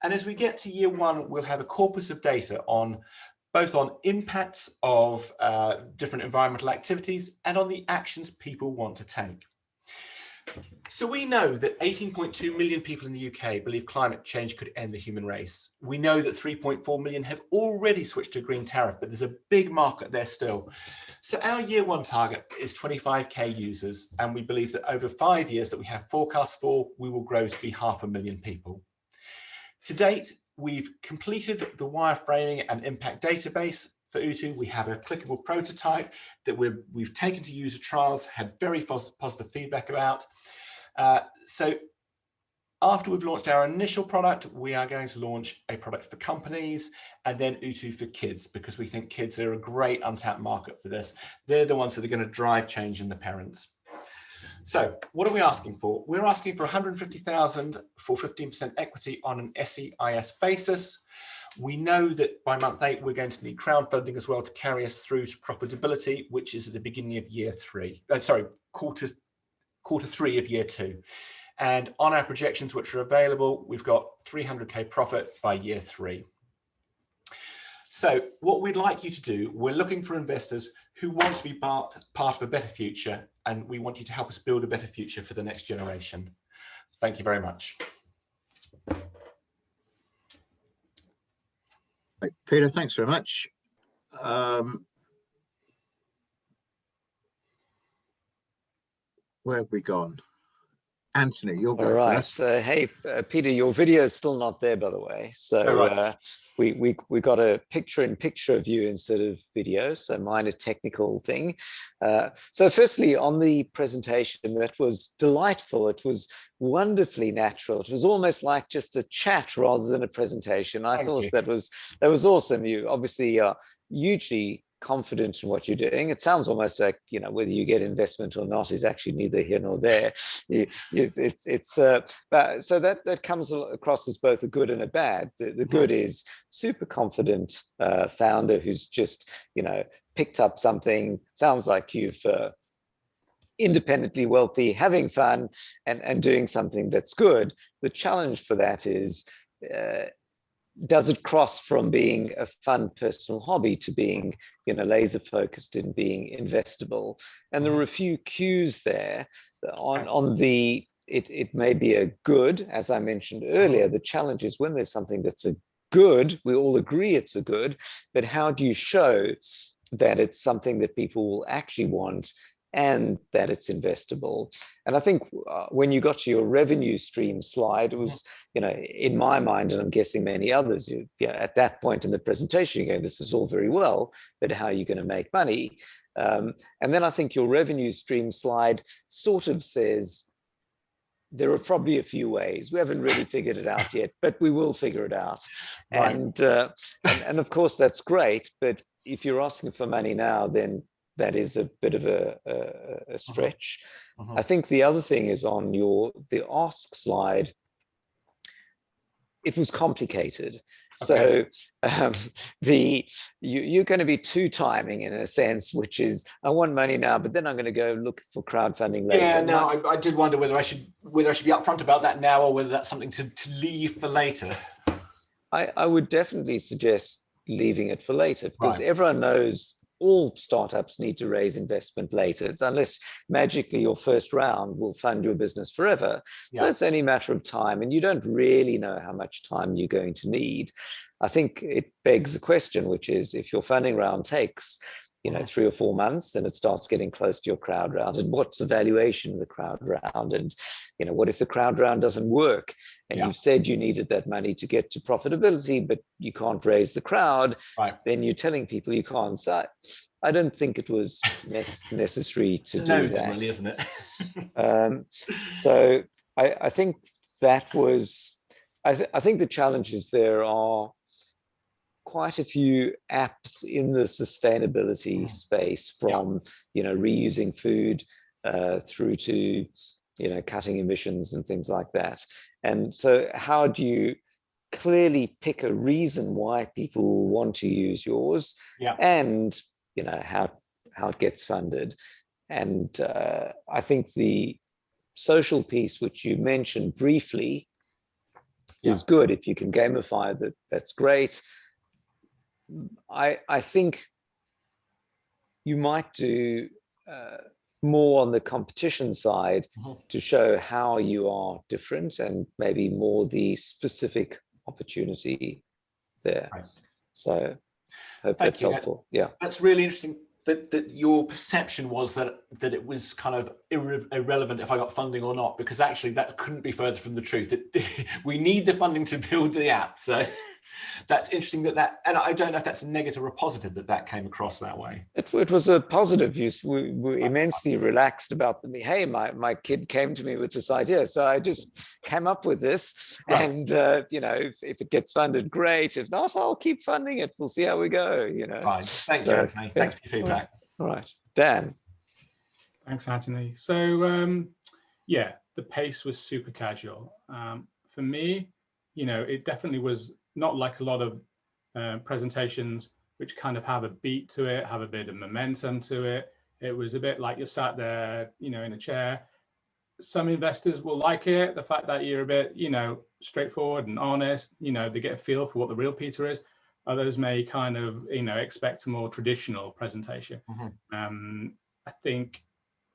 And as we get to year 1, we'll have a corpus of data on both on impacts of different environmental activities and on the actions people want to take. So we know that 18.2 million people in the UK believe climate change could end the human race. We know that 3.4 million have already switched to a green tariff, but there's a big market there still. So our year one target is 25k users, and we believe that over 5 years that we have forecasts for, we will grow to be 500,000 people. To date, we've completed the wireframing and impact database for Utu. We have a clickable prototype that we've taken to user trials, had very positive feedback about. So after we've launched our initial product, we are going to launch a product for companies and then Utu for kids, because we think kids are a great untapped market for this. They're the ones that are going to drive change in the parents. So what are we asking for? We're asking for 150,000 for 15% equity on an SEIS basis. We know that by month 8, we're going to need crowdfunding as well to carry us through to profitability, which is at the beginning of year 3. Quarter 3 of year 2. And on our projections, which are available, we've got 300k profit by year 3. So what we'd like you to do, we're looking for investors who want to be part of a better future, and we want you to help us build a better future for the next generation. Thank you very much. Peter, thanks very much. Where have we gone? Anthony, you'll go first. Hey, Peter, your video is still not there, by the way. So we got a picture-in-picture of you instead of video, so minor technical thing. So firstly, on the presentation, that was delightful. It was wonderfully natural. It was almost like just a chat rather than a presentation. I thought that was awesome. You obviously are hugely confident in what you're doing. It sounds almost like, you know, whether you get investment or not is actually neither here nor there. So that comes across as both a good and a bad. The good is super confident founder who's just, you know, picked up something. Sounds like you've independently wealthy, having fun and doing something that's good. The challenge for that is, does it cross from being a fun personal hobby to being, you know, laser focused in being investable? And there are a few cues there on the, it may be a good, as I mentioned earlier. The challenge is when there's something that's a good, we all agree it's a good, but how do you show that it's something that people will actually want and that it's investable? And I think when you got to your revenue stream slide, it was, you know, in my mind, and I'm guessing many others, at that point in the presentation, you're going, this is all very well, but how are you going to make money? And then I think your revenue stream slide sort of says, there are probably a few ways. We haven't really figured it out yet, but we will figure it out. Right. And of course, that's great. But if you're asking for money now, then that is a bit of a stretch. I think the other thing is on the ask slide, it was complicated. Okay. So you're going to be two-timing in a sense, which is, I want money now, but then I'm going to go look for crowdfunding later. Yeah, no, I did wonder whether I should be upfront about that now, or whether that's something to leave for later. I would definitely suggest leaving it for later, because everyone knows all startups need to raise investment later. It's unless magically your first round will fund your business forever. So it's only a matter of time, and you don't really know how much time you're going to need. I think it begs the question, which is, if your funding round takes, you know, 3 or 4 months, then it starts getting close to your crowd round. And what's the valuation of the crowd round? And, you know, what if the crowd round doesn't work? And you said you needed that money to get to profitability, but you can't raise the crowd. Then you're telling people you can't. So I don't think it was necessary to do that. Money, isn't it? So I think that was, I think the challenges there are quite a few apps in the sustainability space, from you know, reusing food through to, you know, cutting emissions and things like that. And so how do you clearly pick a reason why people want to use yours, and you know, how it gets funded? And I think the social piece, which you mentioned briefly, is good. If you can gamify that, that's great. I think you might do more on the competition side to show how you are different and maybe more the specific opportunity there. Right. So hope Thank that's you. helpful. Yeah. That's really interesting that your perception was that it was kind of irrelevant if I got funding or not, because actually that couldn't be further from the truth. We need the funding to build the app. So that's interesting and I don't know if that's a negative or a positive that came across that way. It was a positive use. We were immensely relaxed about them. Hey, my kid came to me with this idea, so I just came up with this. Right. And you know, if it gets funded, great. If not, I'll keep funding it. We'll see how we go. You know. Fine. Thank you, Anthony. Thanks for your feedback. All right, Dan. Thanks, Anthony. So yeah, the pace was super casual. For me, you know, it definitely was not like a lot of presentations which kind of have a beat to it, have a bit of momentum to it. It was a bit like you're sat there, you know, in a chair. Some investors will like it, the fact that you're a bit, you know, straightforward and honest, you know, they get a feel for what the real Peter is. Others may kind of, you know, expect a more traditional presentation. I think,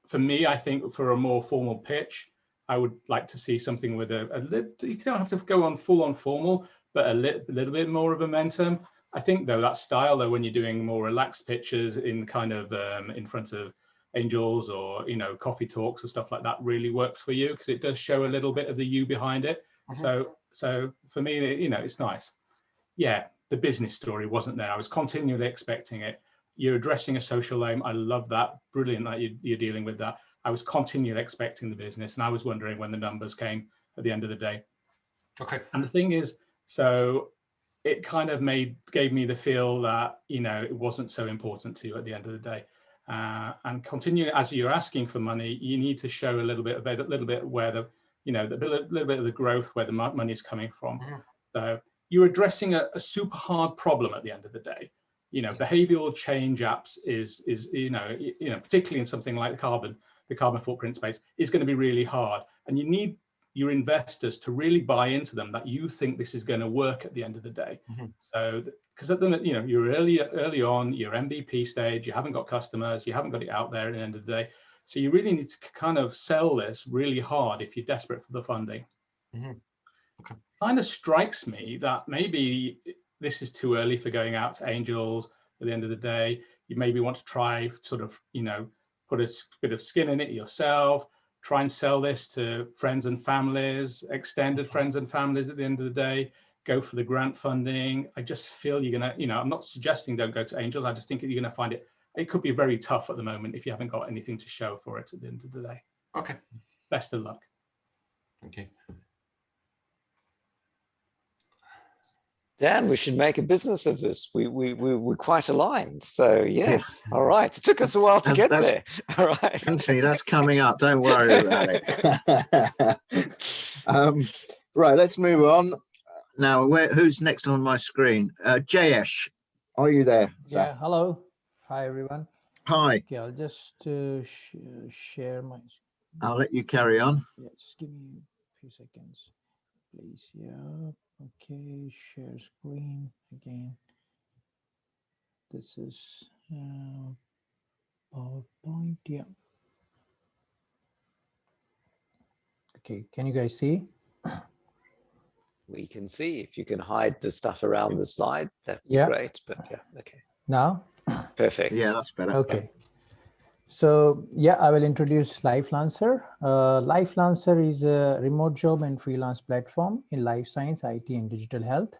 for me, I think for a more formal pitch, I would like to see something with you don't have to go on full on formal, but a little bit more of momentum. I think though that style though, when you're doing more relaxed pitches in kind of in front of angels or, you know, coffee talks or stuff like that really works for you, because it does show a little bit of the you behind it. So for me, you know, it's nice. Yeah, the business story wasn't there. I was continually expecting it. You're addressing a social aim. I love that. Brilliant that you're dealing with that. I was continually expecting the business, and I was wondering when the numbers came at the end of the day. Okay. And the thing is, so it kind of gave me the feel that, you know, it wasn't so important to you at the end of the day. And continue, as you're asking for money, you need to show a little bit where the, you know, a little bit of the growth where the money is coming from. So you're addressing a super hard problem at the end of the day. You know, behavioral change apps is you know, particularly in something like the carbon footprint space, is going to be really hard, and you need your investors to really buy into them that you think this is going to work at the end of the day. So because at the, you know, you're early on, you're MVP stage, you haven't got customers, you haven't got it out there at the end of the day. So you really need to kind of sell this really hard if you're desperate for the funding. Okay. Kind of strikes me that maybe this is too early for going out to angels at the end of the day. You maybe want to try sort of, you know, put a bit of skin in it yourself, try and sell this to friends and families, extended friends and families at the end of the day, go for the grant funding. I just feel you're going to, you know, I'm not suggesting don't go to angels. I just think you're going to find it could be very tough at the moment if you haven't got anything to show for it at the end of the day. Okay. Best of luck. Thank you. Dan, we should make a business of this. We're quite aligned. So yes, all right. It took us a while to get there. All right, Anthony, that's coming up. Don't worry about it. Right, let's move on. Now, who's next on my screen? Jayesh, are you there? Yeah, hello. Hi, everyone. Hi. Okay, I'll just share my... I'll let you carry on. Yeah, just give me a few seconds, please. Yeah, okay, share screen again. This is PowerPoint, yeah. Okay, can you guys see? We can see. If you can hide the stuff around the slide, that'd be great. But yeah, okay. Now? Perfect. Yeah, that's better. Okay. So yeah, I will introduce LifeLancer. LifeLancer is a remote job and freelance platform in life science, IT, and digital health.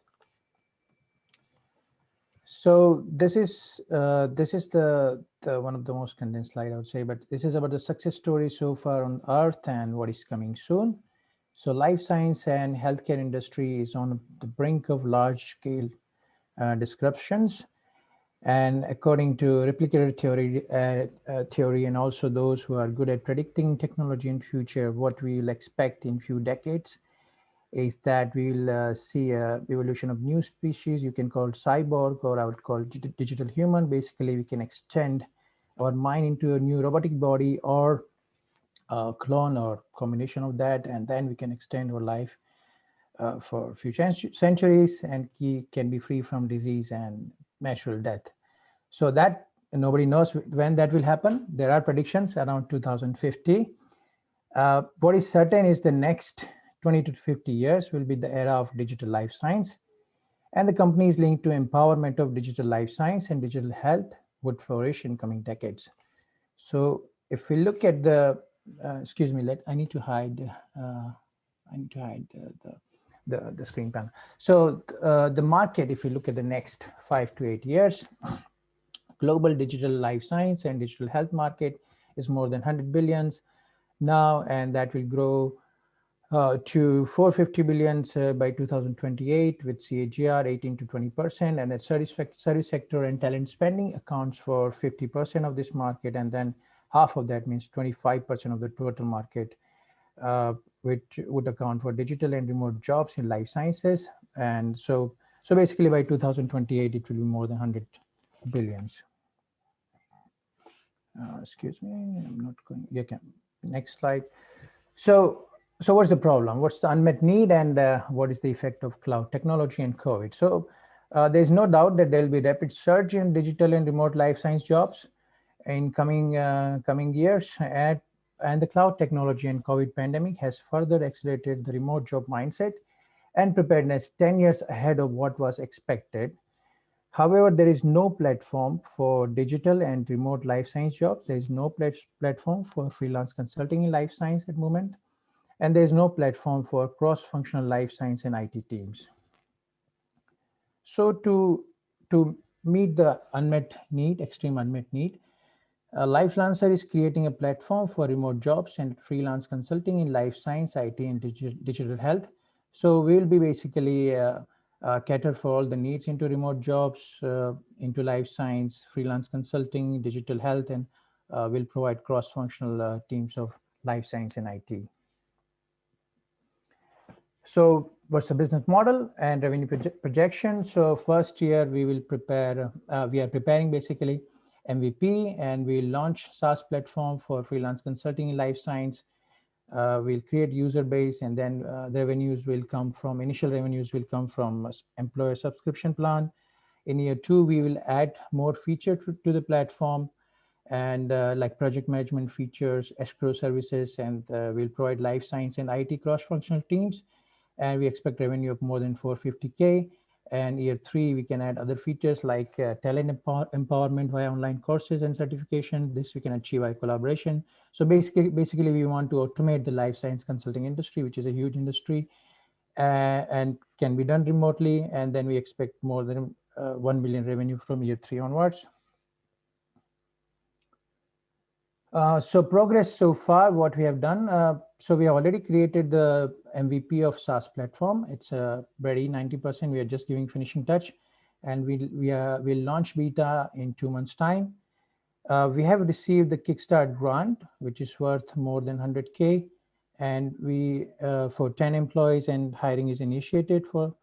So this is the one of the most condensed slide, I would say, but this is about the success story so far on Earth and what is coming soon. So life science and healthcare industry is on the brink of large scale disruptions. And according to replicator theory and also those who are good at predicting technology in future, what we will expect in few decades is that we will see a evolution of new species you can call cyborg, or I would call digital human. Basically, we can extend our mind into a new robotic body or a clone or combination of that, and then we can extend our life for a few centuries and can be free from disease and natural death. So that nobody knows when that will happen. There are predictions around 2050. What is certain is the next 20 to 50 years will be the era of digital life science, and the companies linked to empowerment of digital life science and digital health would flourish in coming decades. So if we look at the, excuse me, I need to hide the screen panel. So the market, if you look at the next 5 to 8 years, global digital life science and digital health market is more than 100 billions now, and that will grow to 450 billions by 2028 with CAGR 18 to 20%, and that service sector and talent spending accounts for 50% of this market, and then half of that means 25% of the total market, which would account for digital and remote jobs in life sciences. And so basically by 2028 it will be more than 100 billions. Excuse me, I'm not going. You can next slide. So what's the problem? What's the unmet need, and what is the effect of cloud technology and COVID? So there's no doubt that there will be rapid surge in digital and remote life science jobs in coming years, and the cloud technology and COVID pandemic has further accelerated the remote job mindset and preparedness 10 years ahead of what was expected. However, there is no platform for digital and remote life science jobs. There is no platform for freelance consulting in life science at the moment. And there is no platform for cross-functional life science and IT teams. So to meet the unmet need, extreme unmet need, LifeLancer is creating a platform for remote jobs and freelance consulting in life science, IT, and digital health. So we'll be basically cater for all the needs into remote jobs, into life science, freelance consulting, digital health, and we'll provide cross-functional teams of life science and IT. So what's the business model and revenue projection? So first year we will prepare, we are preparing basically MVP, and we'll launch SaaS platform for freelance consulting in life science. We'll create user base, and then the revenues will come from, initial revenues will come from employer subscription plan. In year 2, we will add more feature to the platform, and like project management features, escrow services, and we'll provide life science and IT cross-functional teams. And we expect revenue of more than 450K. And year 3, we can add other features like talent empowerment via online courses and certification. This we can achieve by collaboration. So basically we want to automate the life science consulting industry, which is a huge industry and can be done remotely. And then we expect more than 1 million revenue from year 3 onwards. So progress so far, what we have done. So we have already created the MVP of SaaS platform. It's ready 90%. We are just giving finishing touch, and we'll launch beta in 2 months' time. We have received the Kickstart grant, which is worth more than 100K, and we for 10 employees, and hiring is initiated for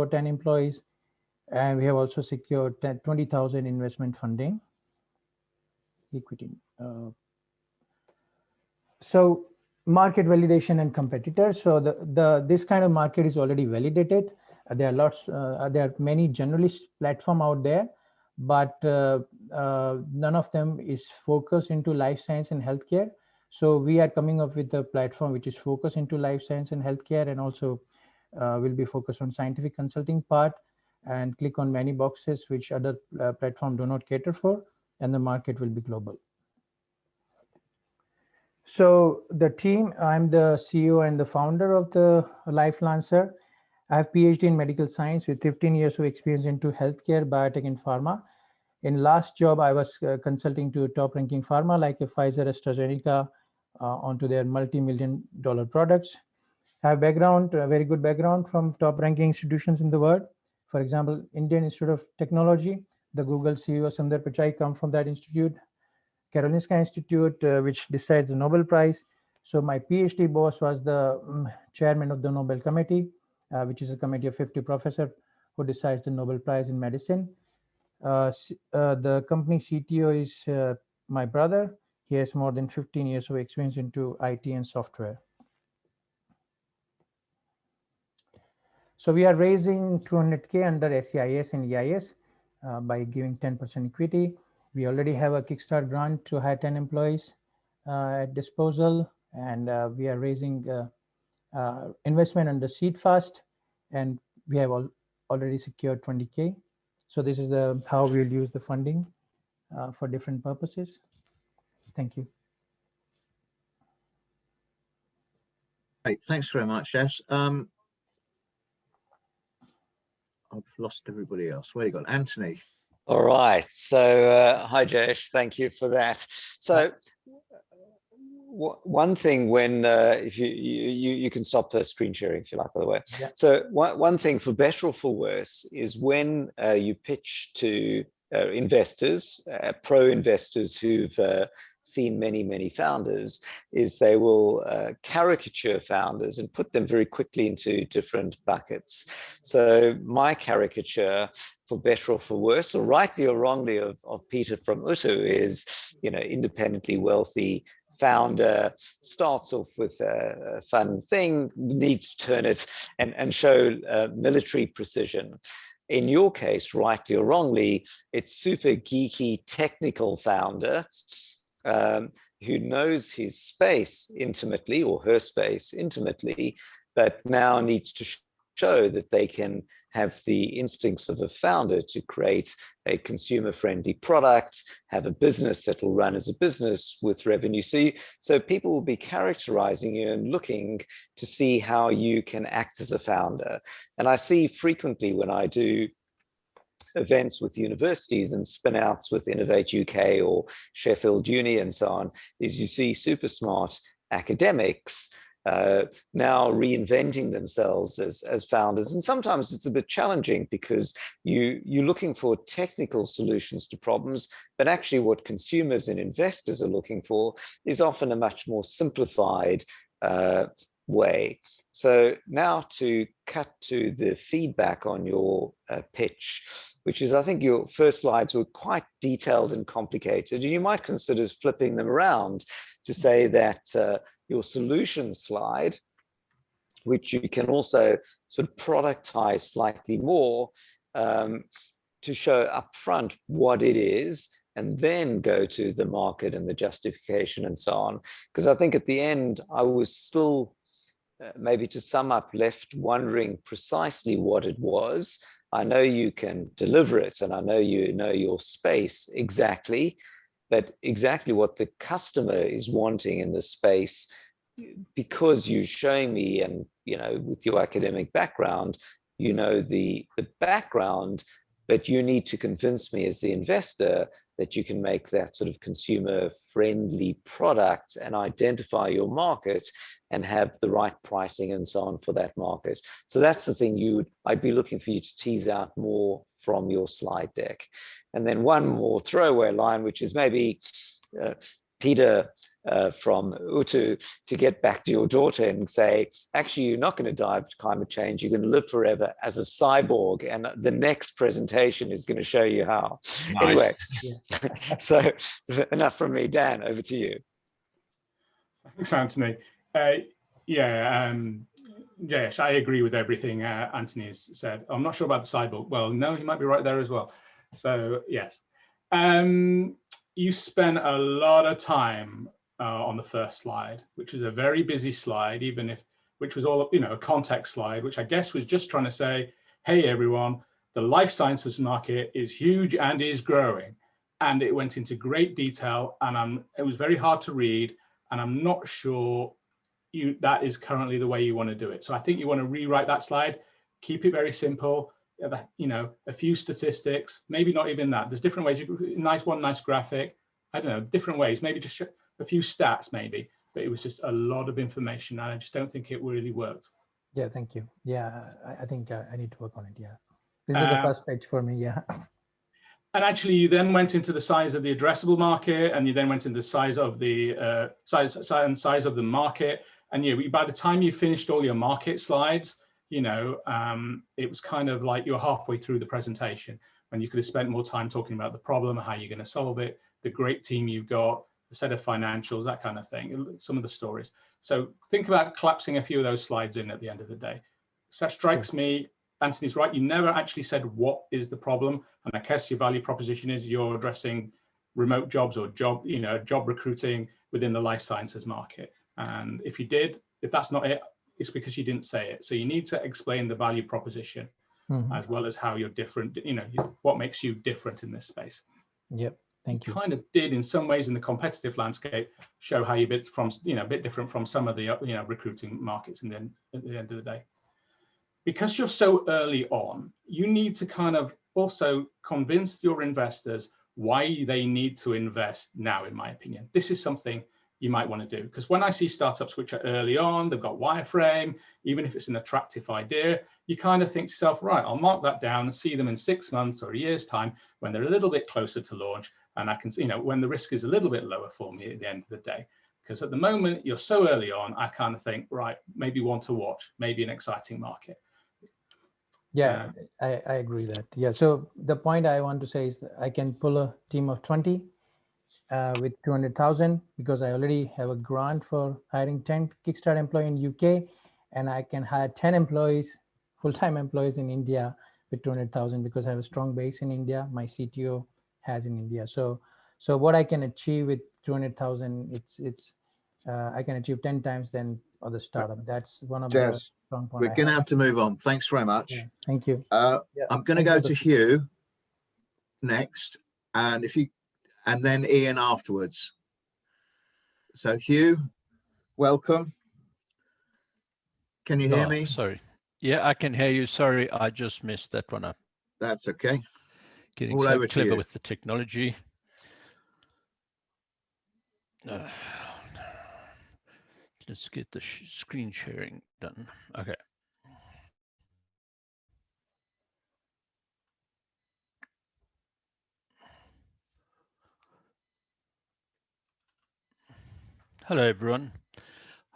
10 employees. And we have also secured 20,000 investment funding, equity. So market validation and competitors. So this kind of market is already validated. There are many generalist platform out there, but none of them is focused into life science and healthcare. So we are coming up with a platform which is focused into life science and healthcare, and also will be focused on scientific consulting part, and click on many boxes which other platform do not cater for, and the market will be global. So the team, I'm the CEO and the founder of the LifeLancer. I have PhD in medical science with 15 years of experience into healthcare, biotech, and pharma. In last job, I was consulting to top-ranking pharma like Pfizer, AstraZeneca, onto their multi-million-dollar products. I have background, a very good background from top-ranking institutions in the world. For example, Indian Institute of Technology, the Google CEO Sundar Pichai come from that institute. Karolinska Institute, which decides the Nobel Prize. So my PhD boss was the chairman of the Nobel Committee, which is a committee of 50 professors who decides the Nobel Prize in medicine. The company CTO is my brother. He has more than 15 years of experience into IT and software. So we are raising 200K under SEIS and EIS. by giving 10% equity. We already have a Kickstart grant to hire 10 employees at disposal, and we are raising investment under Seed Fast, and we have already secured 20K. So this is how we'll use the funding for different purposes. Thank you. Great, thanks very much, Jess. I've lost everybody else. Where you got Anthony? All right. So hi, Jayesh. Thank you for that. So one thing when if you can stop the screen sharing if you like, by the way. Yeah. So one thing for better or for worse is when you pitch to investors, pro investors who've seen many founders, is they will caricature founders and put them very quickly into different buckets. So my caricature, for better or for worse, or rightly or wrongly, of Peter from Utu is, independently wealthy founder, starts off with a fun thing, needs to turn it and show military precision. In your case, rightly or wrongly, it's super geeky technical founder who knows his space intimately, or her space intimately, but now needs to show that they can have the instincts of a founder to create a consumer-friendly product, have a business that will run as a business with revenue. So people will be characterizing you and looking to see how you can act as a founder. And I see frequently when I do events with universities and spin-outs with Innovate UK or Sheffield Uni and so on, is you see super smart academics now reinventing themselves as founders. And sometimes it's a bit challenging because you're looking for technical solutions to problems, but actually what consumers and investors are looking for is often a much more simplified way. So now to cut to the feedback on your pitch, which is, I think your first slides were quite detailed and complicated, and you might consider flipping them around to say that your solution slide, which you can also sort of productize slightly more to show upfront what it is, and then go to the market and the justification and so on. Because I think at the end, I was still, maybe to sum up, left wondering precisely what it was. I know you can deliver it, and I know you know your space exactly, but exactly what the customer is wanting in the space, because you're showing me, and with your academic background, the background, but you need to convince me as the investor that you can make that sort of consumer-friendly product and identify your market and have the right pricing and so on for that market. So that's the thing I'd be looking for you to tease out more from your slide deck. And then one more throwaway line, which is maybe Peter from Utu, to get back to your daughter and say, actually, you're not going to die of climate change. You're going to live forever as a cyborg. And the next presentation is going to show you how. Nice. Anyway, yeah. So enough from me. Dan, over to you. Thanks, Anthony. Yes, I agree with everything Anthony has said. I'm not sure about the cyborg. Well, no, he might be right there as well. So yes. You spent a lot of time on the first slide, which is a very busy slide, which was all, a context slide, which I guess was just trying to say, hey, everyone, the life sciences market is huge and is growing. And it went into great detail, and it was very hard to read, and I'm not sure that is currently the way you want to do it. So I think you want to rewrite that slide, keep it very simple, a few statistics, maybe not even that. There's different ways. Nice graphic. I don't know, different ways. Maybe just a few stats, maybe. But it was just a lot of information, and I just don't think it really worked. Yeah, thank you. Yeah, I think I need to work on it. Yeah, this is the first page for me. Yeah. And actually, you then went into the size of the addressable market, and you then went into the size of the size of the market. And by the time you finished all your market slides, it was kind of like you're halfway through the presentation, and you could have spent more time talking about the problem, how you're going to solve it, the great team you've got, the set of financials, that kind of thing, some of the stories. So think about collapsing a few of those slides in at the end of the day. So that strikes me Anthony's right. You never actually said what is the problem, and I guess your value proposition is you're addressing remote jobs or job recruiting within the life sciences market. And if you did, if that's not it, it's because you didn't say it. So you need to explain the value proposition as well as how you're different. What makes you different in this space. Yep. Thank you. Kind of did in some ways in the competitive landscape show how you're a bit different from some of the recruiting markets. And then at the end of the day, because you're so early on, you need to kind of also convince your investors why they need to invest now. In my opinion, this is something you might want to do, because when I see startups which are early on, they've got wireframe, even if it's an attractive idea, you kind of think to yourself, right, I'll mark that down and see them in 6 months or a year's time when they're a little bit closer to launch, and I can, when the risk is a little bit lower for me at the end of the day. Because at the moment you're so early on, I kind of think, right, maybe one to watch, maybe an exciting market. Yeah, I agree that. Yeah. So the point I want to say is that I can pull a team of 20 with 200,000 because I already have a grant for hiring 10 Kickstart employee in UK, and I can hire 10 employees, full-time employees in India with 200,000 because I have a strong base in India. My CTO has in India. So what I can achieve with 200,000, I can achieve 10 times than other startup. That's one of the strong points. We're going to have to move on. Thanks very much. Yeah, thank you. I'm going to go to Hugh next, and then Ian afterwards. So Hugh, welcome. Can you hear me? Sorry. Yeah, I can hear you. Sorry, I just messed that one up. That's okay. Getting so clever with the technology. Let's get the screen sharing done. Okay. Hello, everyone.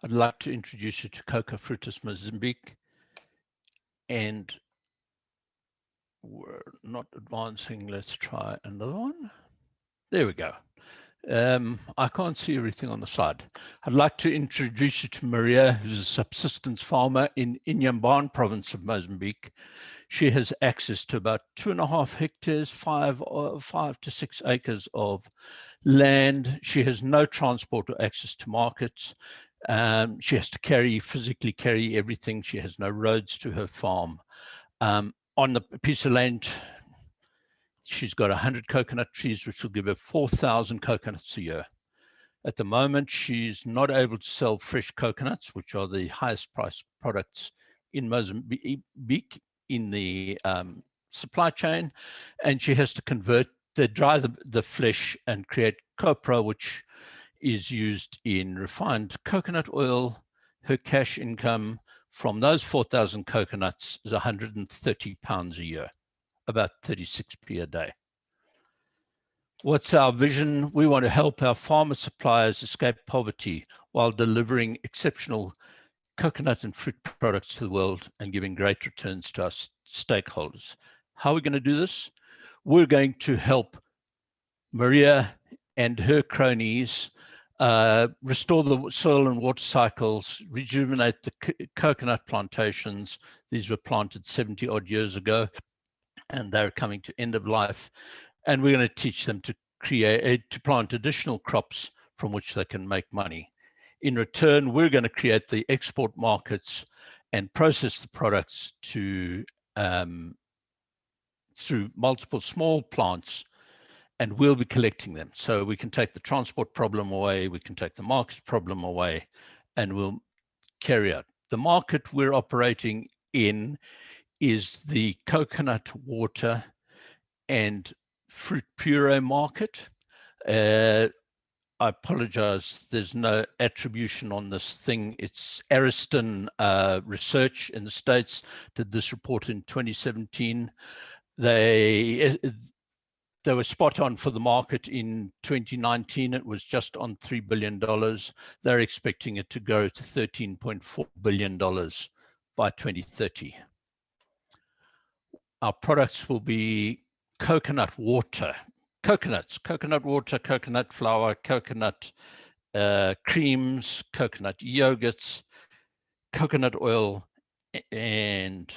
I'd like to introduce you to Coca Frutas Mozambique. And we're not advancing. Let's try another one. There we go. I can't see everything on the slide. I'd like to introduce you to Maria, who's a subsistence farmer in Inhambane province of Mozambique. She has access to about 2.5 hectares, 5 to 6 acres of land. She has no transport or access to markets. She has to physically carry everything. She has no roads to her farm. On the piece of land, she's got 100 coconut trees, which will give her 4,000 coconuts a year. At the moment, she's not able to sell fresh coconuts, which are the highest priced products in Mozambique in the supply chain, and she has to dry the flesh and create copra, which is used in refined coconut oil. Her cash income from those 4,000 coconuts is £130 a year, about 36p a day. What's our vision? We want to help our farmer suppliers escape poverty while delivering exceptional coconut and fruit products to the world and giving great returns to our stakeholders. How are we going to do this? We're going to help Maria and her cronies restore the soil and water cycles, rejuvenate the coconut plantations. These were planted 70 odd years ago, and they're coming to end of life. And we're going to teach them to plant additional crops from which they can make money. In return, we're going to create the export markets and process the products through multiple small plants, and we'll be collecting them. So we can take the transport problem away, we can take the market problem away, and we'll carry out. The market we're operating in is the coconut water and fruit puree market. I apologize, there's no attribution on this thing. It's Ariston Research in the States did this report in 2017. They were spot on for the market in 2019. It was just on $3 billion. They're expecting it to grow to $13.4 billion by 2030. Our products will be coconut water, coconut water, coconut flour, coconut creams, coconut yogurts, coconut oil, and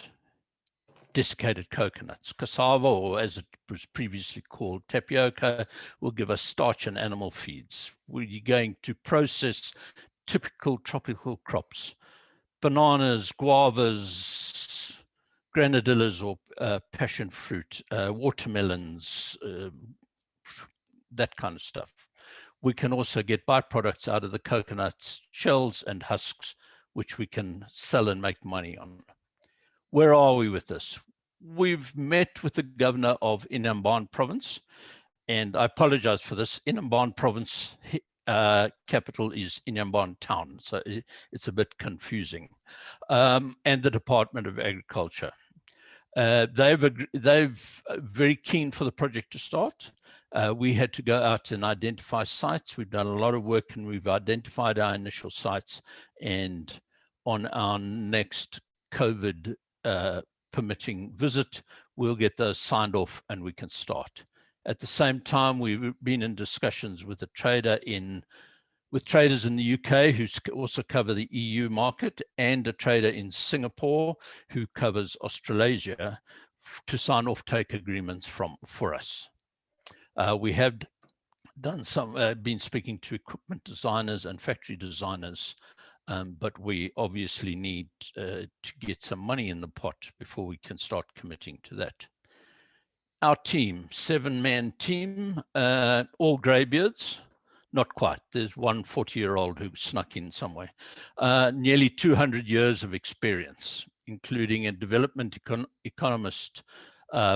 desiccated coconuts. Cassava, or as it was previously called, tapioca, will give us starch and animal feeds. We're going to process typical tropical crops, bananas, guavas, granadillas or passion fruit, watermelons, that kind of stuff. We can also get byproducts out of the coconuts, shells and husks, which we can sell and make money on. Where are we with this? We've met with the governor of Inhambane province, and I apologize for this. Inhambane province capital is Inhambane town, so it's a bit confusing. And the Department of Agriculture. They've very keen for the project to start. We had to go out and identify sites. We've done a lot of work and we've identified our initial sites, and on our next COVID permitting visit, we'll get those signed off and we can start. At the same time, we've been in discussions with a trader with traders in the UK who also cover the EU market, and a trader in Singapore who covers Australasia, to sign off-take agreements for us. We have done been speaking to equipment designers and factory designers, but we obviously need to get some money in the pot before we can start committing to that. Our team, 7-man team, all greybeards. Not quite. There's one 40-year-old who snuck in somewhere. Nearly 200 years of experience, including a development economist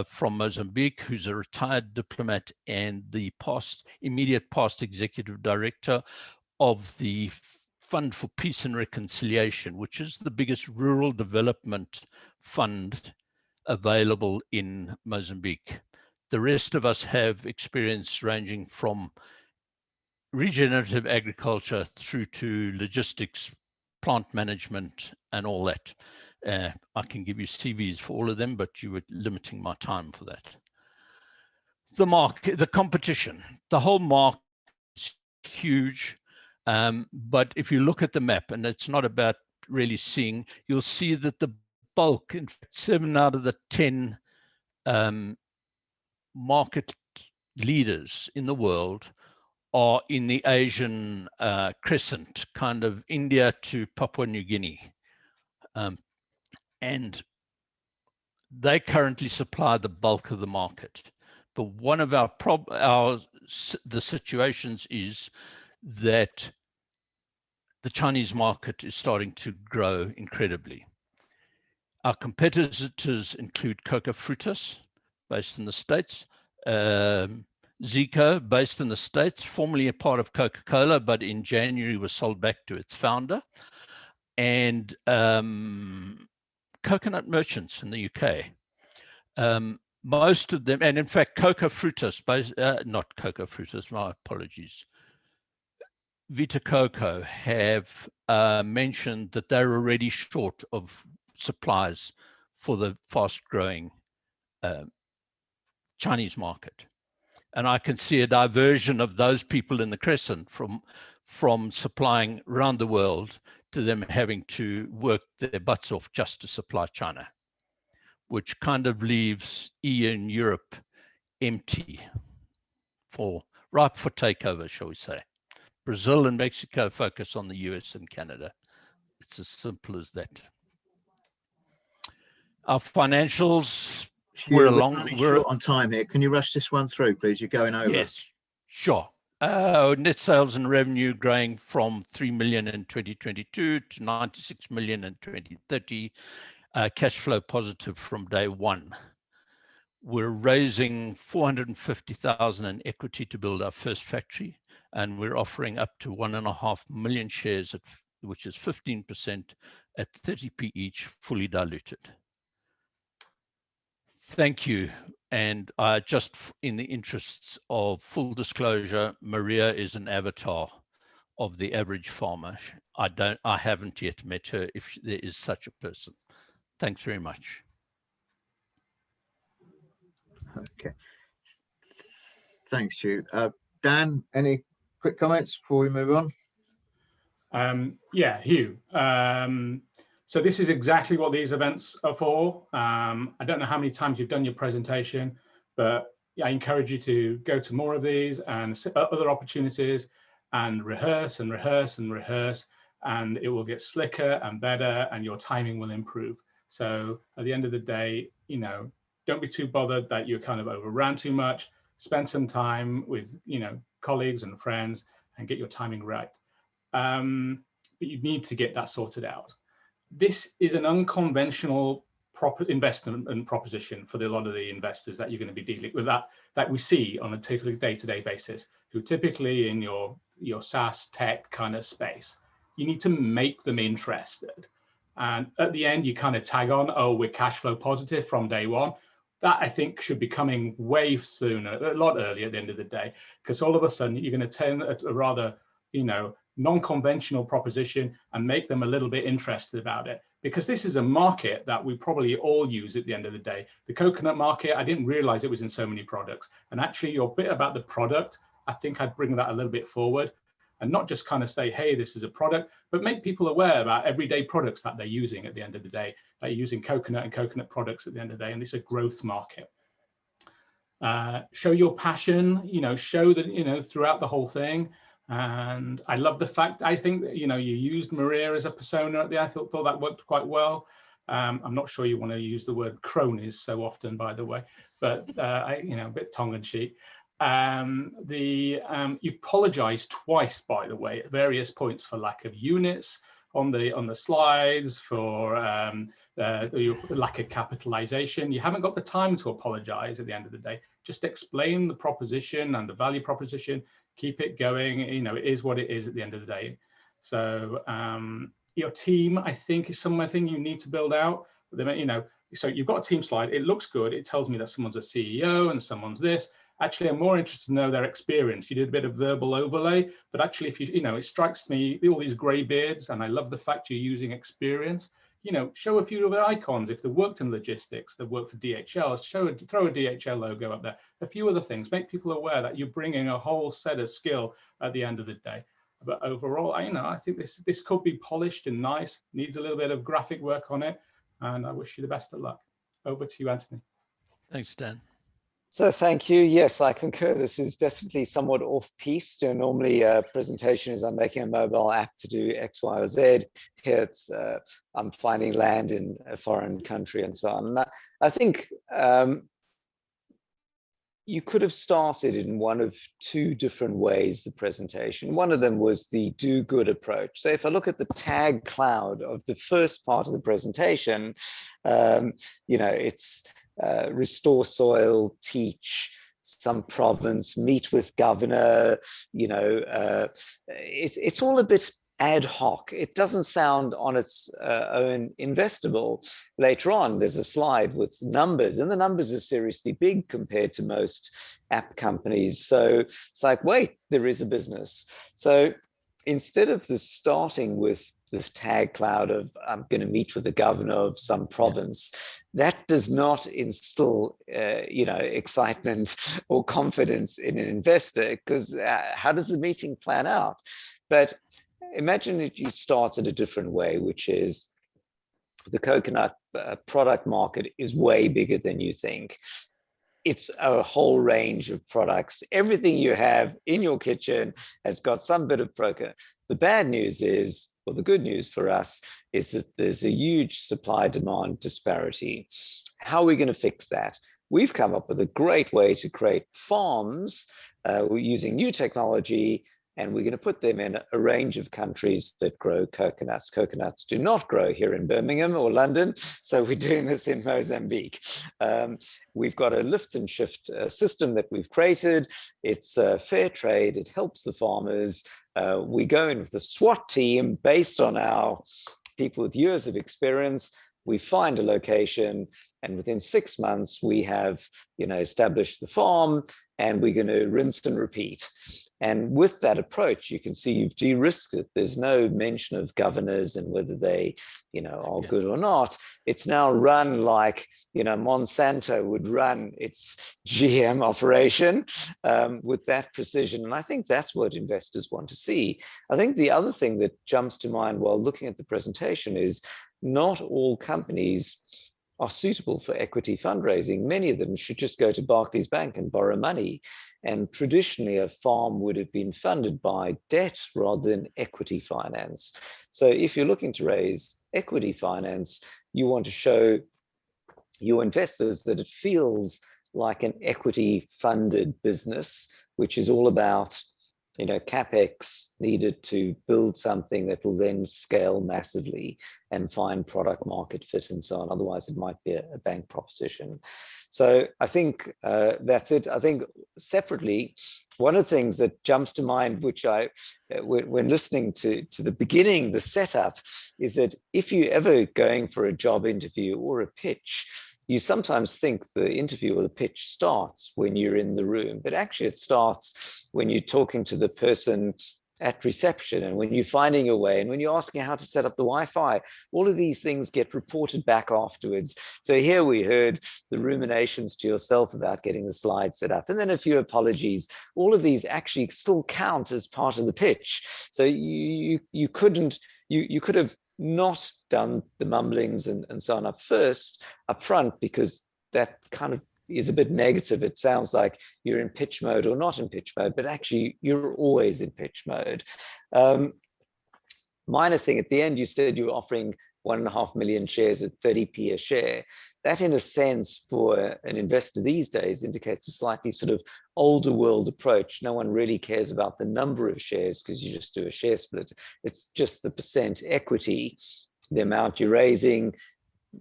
from Mozambique, who's a retired diplomat and the immediate past executive director of the Fund for Peace and Reconciliation, which is the biggest rural development fund available in Mozambique. The rest of us have experience ranging from regenerative agriculture through to logistics, plant management, and all that. I can give you CVs for all of them, but you were limiting my time for that. The market, the competition, the whole market is huge. But if you look at the map, and it's not about really seeing, you'll see that the bulk, in fact, 7 out of the 10 market leaders in the world are in the Asian crescent, kind of India to Papua New Guinea. And they currently supply the bulk of the market. But one of the situations is that the Chinese market is starting to grow incredibly. Our competitors include Coca Frutas, based in the States, Zico, based in the States, formerly a part of Coca-Cola, but in January was sold back to its founder, and Coconut Merchants in the UK. Most of them, and in fact, Coca Frutas, not Coca Frutas, my apologies, Vita Coco have mentioned that they're already short of supplies for the fast-growing Chinese market. And I can see a diversion of those people in the crescent from supplying around the world to them having to work their butts off just to supply China, which kind of leaves EU and Europe empty, ripe for takeover, shall we say. Brazil and Mexico focus on the US and Canada. It's as simple as that. Our financials, we're short on time here. Can you rush this one through, please? You're going over. Yes, sure. Net sales and revenue growing from 3 million in 2022 to 96 million in 2030. Cash flow positive from day one. We're raising 450,000 in equity to build our first factory, and we're offering up to 1.5 million shares, which is 15% at 30p each, fully diluted. Thank you. And just in the interests of full disclosure, Maria is an avatar of the average farmer. I haven't yet met her, if there is such a person. Thanks very much. Okay. Thanks, Stu. Dan, any quick comments before we move on? Yeah, Hugh. So this is exactly what these events are for. I don't know how many times you've done your presentation, but I encourage you to go to more of these and other opportunities and rehearse and rehearse and rehearse, and it will get slicker and better and your timing will improve. So at the end of the day, you know, don't be too bothered that you're kind of overran too much. Spend some time with, you know, colleagues and friends and get your timing right. But you need to get that sorted out. This is an unconventional investment and proposition for a lot of the investors that you're going to be dealing with, that we see on a typical day-to-day basis, who typically in your SaaS tech kind of space. You need to make them interested. And at the end, you kind of tag on, oh, we're cash flow positive from day one. That I think should be coming way sooner, a lot earlier at the end of the day, because all of a sudden you're going to turn a rather, you know, non-conventional proposition and make them a little bit interested about it, because this is a market that we probably all use at the end of the day. The coconut market, I didn't realize it was in so many products. And actually your bit about the product, I think I'd bring that a little bit forward and not just kind of say, hey, this is a product, but make people aware about everyday products that they're using at the end of the day. They're using coconut and coconut products at the end of the day, and it's a growth market. Show your passion, you know, show that, you know, throughout the whole thing. And I love the fact, I think that, you know, you used Maria as a persona at the, I thought that worked quite well. I'm not sure you want to use the word cronies so often, by the way, but you know, a bit tongue in cheek. You apologize twice, by the way, at various points for lack of units on the slides, for your lack of capitalization. You haven't got the time to apologize at the end of the day. Just explain the proposition and the value proposition. Keep it going. You know, it is what it is at the end of the day. So your team, I think, is something you need to build out. You know, so you've got a team slide. It looks good. It tells me that someone's a CEO and someone's this. Actually, I'm more interested to know their experience. You did a bit of verbal overlay, but actually, if you know, it strikes me all these grey beards, and I love the fact you're using experience. You know, show a few of their icons. If they've worked in logistics, they've worked for DHL, throw a DHL logo up there. A few other things, make people aware that you're bringing a whole set of skill at the end of the day. But overall, you know, I think this could be polished and nice. Needs a little bit of graphic work on it, and I wish you the best of luck. Over to you, Anthony. Thanks, Dan. So thank you. Yes, I concur. This is definitely somewhat off-piste. Normally a presentation is I'm making a mobile app to do X, Y, or Z. Here it's I'm finding land in a foreign country and so on. And I think you could have started in one of two different ways, the presentation. One of them was the do good approach. So if I look at the tag cloud of the first part of the presentation, you know, it's restore soil, teach, some province, meet with governor, you know, it's all a bit ad hoc. It doesn't sound on its own investable. Later on, there's a slide with numbers, and the numbers are seriously big compared to most app companies. So it's like, wait, there is a business. So instead of the starting with this tag cloud of I'm going to meet with the governor of some province, that does not instill you know, excitement or confidence in an investor, because how does the meeting plan out? But imagine that you start at a different way, which is the coconut product market is way bigger than you think. It's a whole range of products. Everything you have in your kitchen has got some bit of coconut. The bad news is, or the good news for us, is that there's a huge supply-demand disparity. How are we going to fix that? We've come up with a great way to create farms using new technology, and we're going to put them in a range of countries that grow coconuts. Coconuts do not grow here in Birmingham or London, so we're doing this in Mozambique. We've got a lift and shift system that we've created. It's fair trade. It helps the farmers. We go in with a SWAT team based on our people with years of experience. We find a location, and within 6 months, we have, you know, established the farm, and we're going to rinse and repeat. And with that approach, you can see you've de-risked it. There's no mention of governors and whether they, are good or not. It's now run like, Monsanto would run its GM operation with that precision. And I think that's what investors want to see. I think the other thing that jumps to mind while looking at the presentation is not all companies are suitable for equity fundraising. Many of them should just go to Barclays Bank and borrow money. And traditionally, a farm would have been funded by debt rather than equity finance. So if you're looking to raise equity finance, you want to show your investors that it feels like an equity funded business, which is all about capex needed to build something that will then scale massively and find product market fit and so on. Otherwise, it might be a bank proposition. So I think that's it. I think separately, one of the things that jumps to mind, which when listening to the beginning, the setup, is that if you're ever going for a job interview or a pitch, you sometimes think the interview or the pitch starts when you're in the room, but actually it starts when you're talking to the person at reception and when you're finding your way and when you're asking how to set up the Wi-Fi. All of these things get reported back afterwards. So here we heard the ruminations to yourself about getting the slides set up, and then a few apologies. All of these actually still count as part of the pitch. So you could have not done the mumblings and so on up front, because that kind of is a bit negative. It sounds like you're in pitch mode or not in pitch mode, but actually you're always in pitch mode. Minor thing, at the end, you said you were offering 1.5 million shares at 30p a share. That, in a sense, for an investor these days, indicates a slightly sort of older world approach. No one really cares about the number of shares because you just do a share split. It's just the percent equity, the amount you're raising.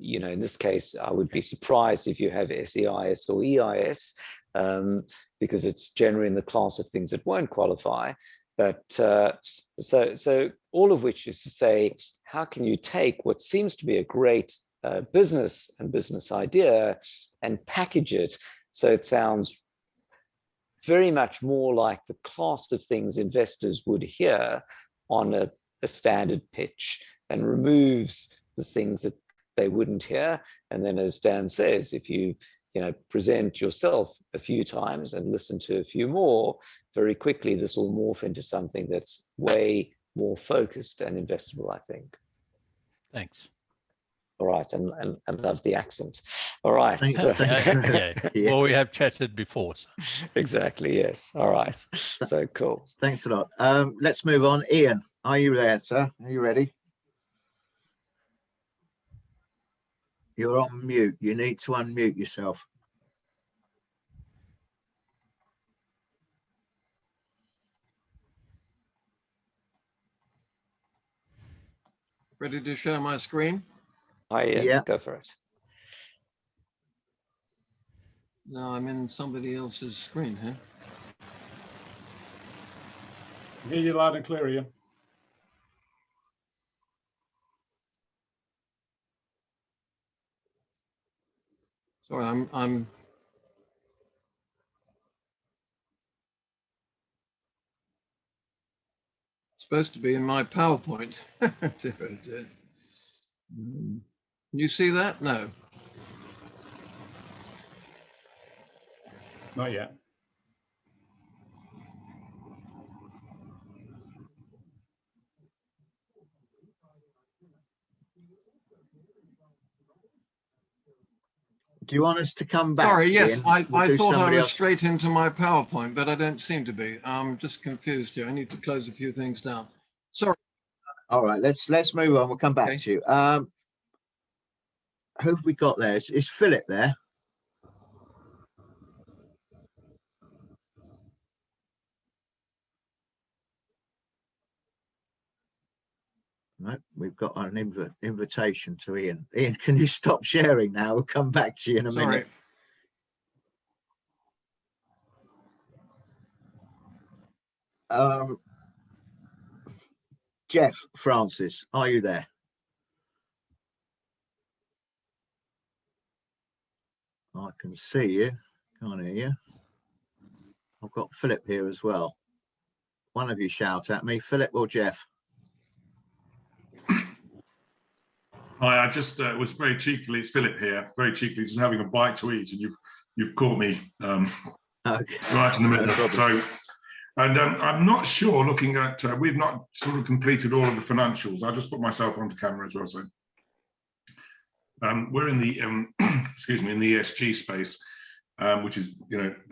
In this case, I would be surprised if you have SEIS or EIS, because it's generally in the class of things that won't qualify. But so all of which is to say, how can you take what seems to be a great business and business idea and package it so it sounds very much more like the class of things investors would hear on a standard pitch, and removes the things that they wouldn't hear. And then, as Dan says, if you present yourself a few times and listen to a few more, very quickly this will morph into something that's way more focused and investable, I think. Thanks. All right, and love the accent. All right. Yeah. Well, we have chatted before. So. Exactly, yes. All right. So cool. Thanks a lot. Let's move on. Ian, are you there, sir? Are you ready? You're on mute. You need to unmute yourself. Ready to share my screen? Hi, Ian. Yeah. Go for it. No, I'm in somebody else's screen here. Hear you loud and clear, Ian. Sorry, I'm supposed to be in my PowerPoint. Can you see that? No. Not yet. Do you want us to come back? Sorry, yes, Ian? I thought I was else. straight into my PowerPoint, but I don't seem to be. I'm just confused here. I need to close a few things down. Sorry. All right, let's move on. We'll come back to you. Who have we got there? Is Philip there? No, we've got an invitation to Ian. Ian, can you stop sharing now? We'll come back to you in a minute. Jeff Francis, are you there? I can see you, can't hear you. I've got Philip here as well. one of you shout at me, Philip or Jeff. Hi, I just was very cheekily, it's Philip here, very cheekily just having a bite to eat, and you've caught me Okay. right in the middle. No problem. So, and I'm not sure. Looking at, we've not sort of completed all of the financials. I just put myself onto camera as well. So, we're in the excuse me, in the ESG space, which is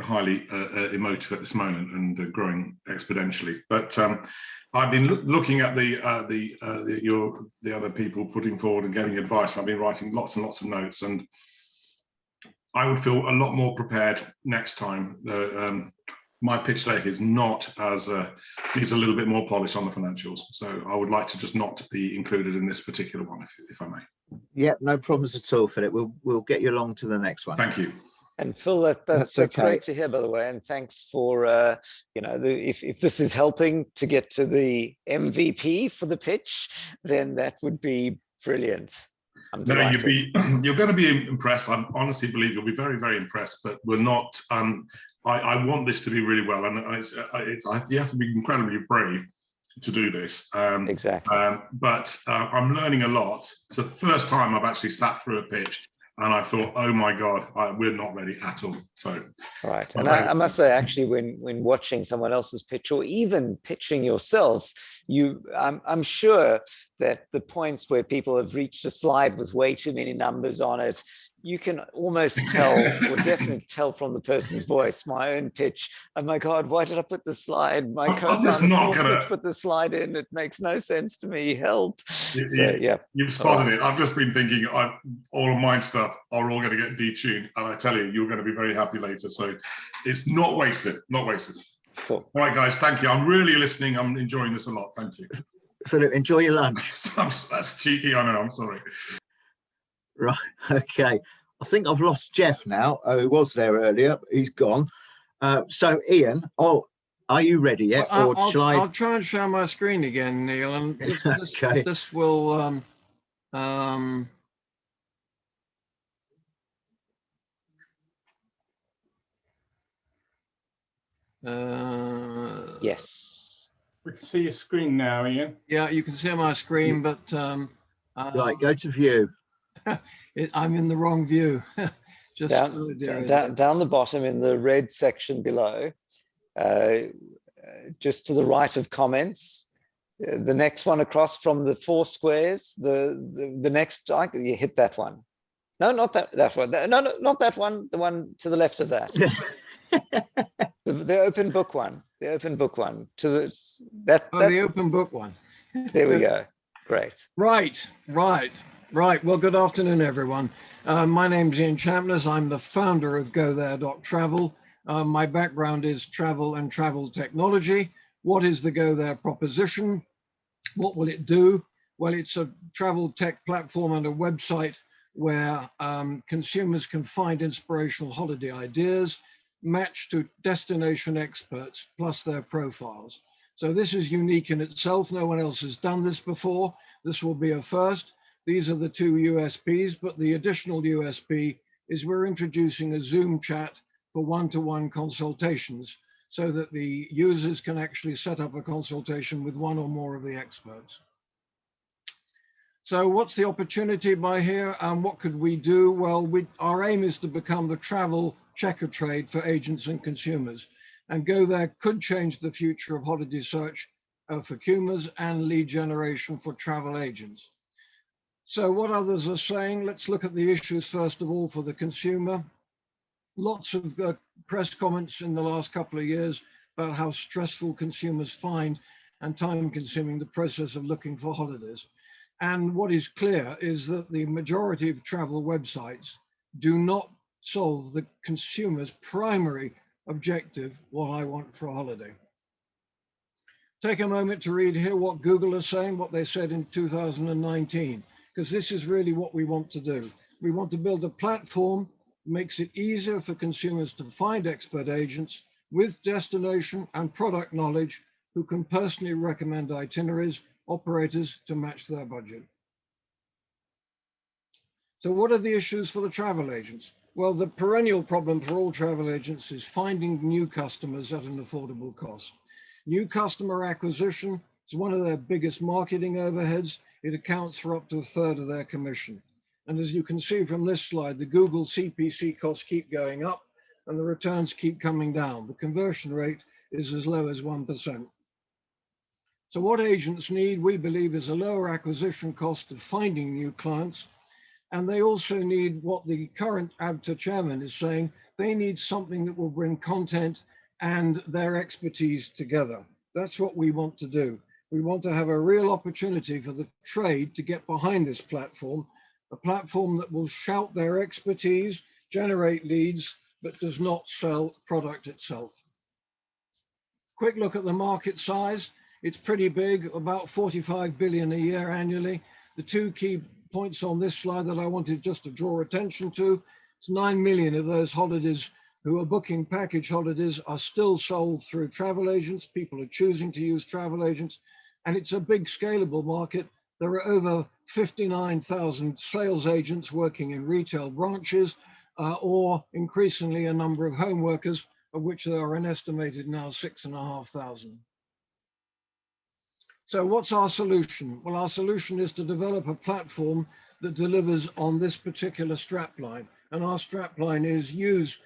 highly emotive at this moment and growing exponentially. But I've been looking at the other people putting forward and getting advice. I've been writing lots and lots of notes, and I would feel a lot more prepared next time. My pitch deck is not as needs a little bit more polish on the financials. So I would like to just not be included in this particular one, if I may. Yeah, no problems at all, Philip. We'll get you along to the next one. Thank you. And Phil, that's okay. great to hear, by the way. And thanks for, if this is helping to get to the MVP for the pitch, then that would be brilliant. I'm delighted. You're going to be impressed. I honestly believe you'll be very, very impressed. But we're not. I want this to be really well, and you have to be incredibly brave to do this. Exactly. But I'm learning a lot. It's the first time I've actually sat through a pitch, and I thought, oh my God, we're not ready at all. So, right. And I must say, actually, when watching someone else's pitch, or even pitching yourself, I'm sure that the points where people have reached a slide with way too many numbers on it, you can almost tell, or definitely tell from the person's voice. My own pitch, oh my God, why did I put the slide? My co-founder put the slide in. It makes no sense to me. Help. You've spotted it. I've just been thinking all of my stuff are all going to get detuned. And I tell you, you're going to be very happy later. So it's not wasted, not wasted. Cool. All right, guys, thank you. I'm really listening. I'm enjoying this a lot. Thank you. Philip, enjoy your lunch. That's cheeky, I know, I'm sorry. Right, okay. I think I've lost Jeff now, who was there earlier. He's gone. So, Ian, are you ready yet? Well, I'll try and share my screen again, Neil, and this will... yes. We can see your screen now, Ian. Yeah, you can see my screen, but... right, go to view. I'm in the wrong view. Just down the bottom in the red section below, just to the right of comments, the next one across from the 4 squares, the next, you hit that one. No, not that one. No, not that one. The one to the left of that. the open book one. The open book one. To the open book one. There we go. Great. Right. Well, good afternoon, everyone. My name's Ian Champness. I'm the founder of GoThere.travel. My background is travel and travel technology. What is the GoThere proposition? What will it do? Well, it's a travel tech platform and a website where consumers can find inspirational holiday ideas matched to destination experts plus their profiles. So this is unique in itself. No one else has done this before. This will be a first. These are the 2 USPs, but the additional USP is we're introducing a Zoom chat for one-to-one consultations so that the users can actually set up a consultation with one or more of the experts. So what's the opportunity by here? What could we do? Well, our aim is to become the travel checker trade for agents and consumers. And GoThere could change the future of holiday search for consumers and lead generation for travel agents. So what others are saying, let's look at the issues first of all for the consumer. Lots of press comments in the last couple of years about how stressful consumers find and time consuming the process of looking for holidays. And what is clear is that the majority of travel websites do not solve the consumer's primary objective, what I want for a holiday. Take a moment to read here what Google is saying, what they said in 2019. Because this is really what we want to do. We want to build a platform that makes it easier for consumers to find expert agents with destination and product knowledge who can personally recommend itineraries, operators to match their budget. So what are the issues for the travel agents? Well, the perennial problem for all travel agents is finding new customers at an affordable cost. New customer acquisition is one of their biggest marketing overheads. It accounts for up to 1/3 of their commission. And as you can see from this slide, the Google CPC costs keep going up and the returns keep coming down. The conversion rate is as low as 1%. So what agents need, we believe, is a lower acquisition cost of finding new clients. And they also need what the current ABTA chairman is saying, they need something that will bring content and their expertise together. That's what we want to do. We want to have a real opportunity for the trade to get behind this platform, a platform that will shout their expertise, generate leads, but does not sell product itself. Quick look at the market size. It's pretty big, about 45 billion a year annually. The two key points on this slide that I wanted just to draw attention to, it's 9 million of those holidays who are booking package holidays are still sold through travel agents. People are choosing to use travel agents, and it's a big scalable market. There are over 59,000 sales agents working in retail branches, or increasingly a number of home workers, of which there are an estimated now 6,500. So what's our solution? Well, our solution is to develop a platform that delivers on this particular strapline. And our strapline is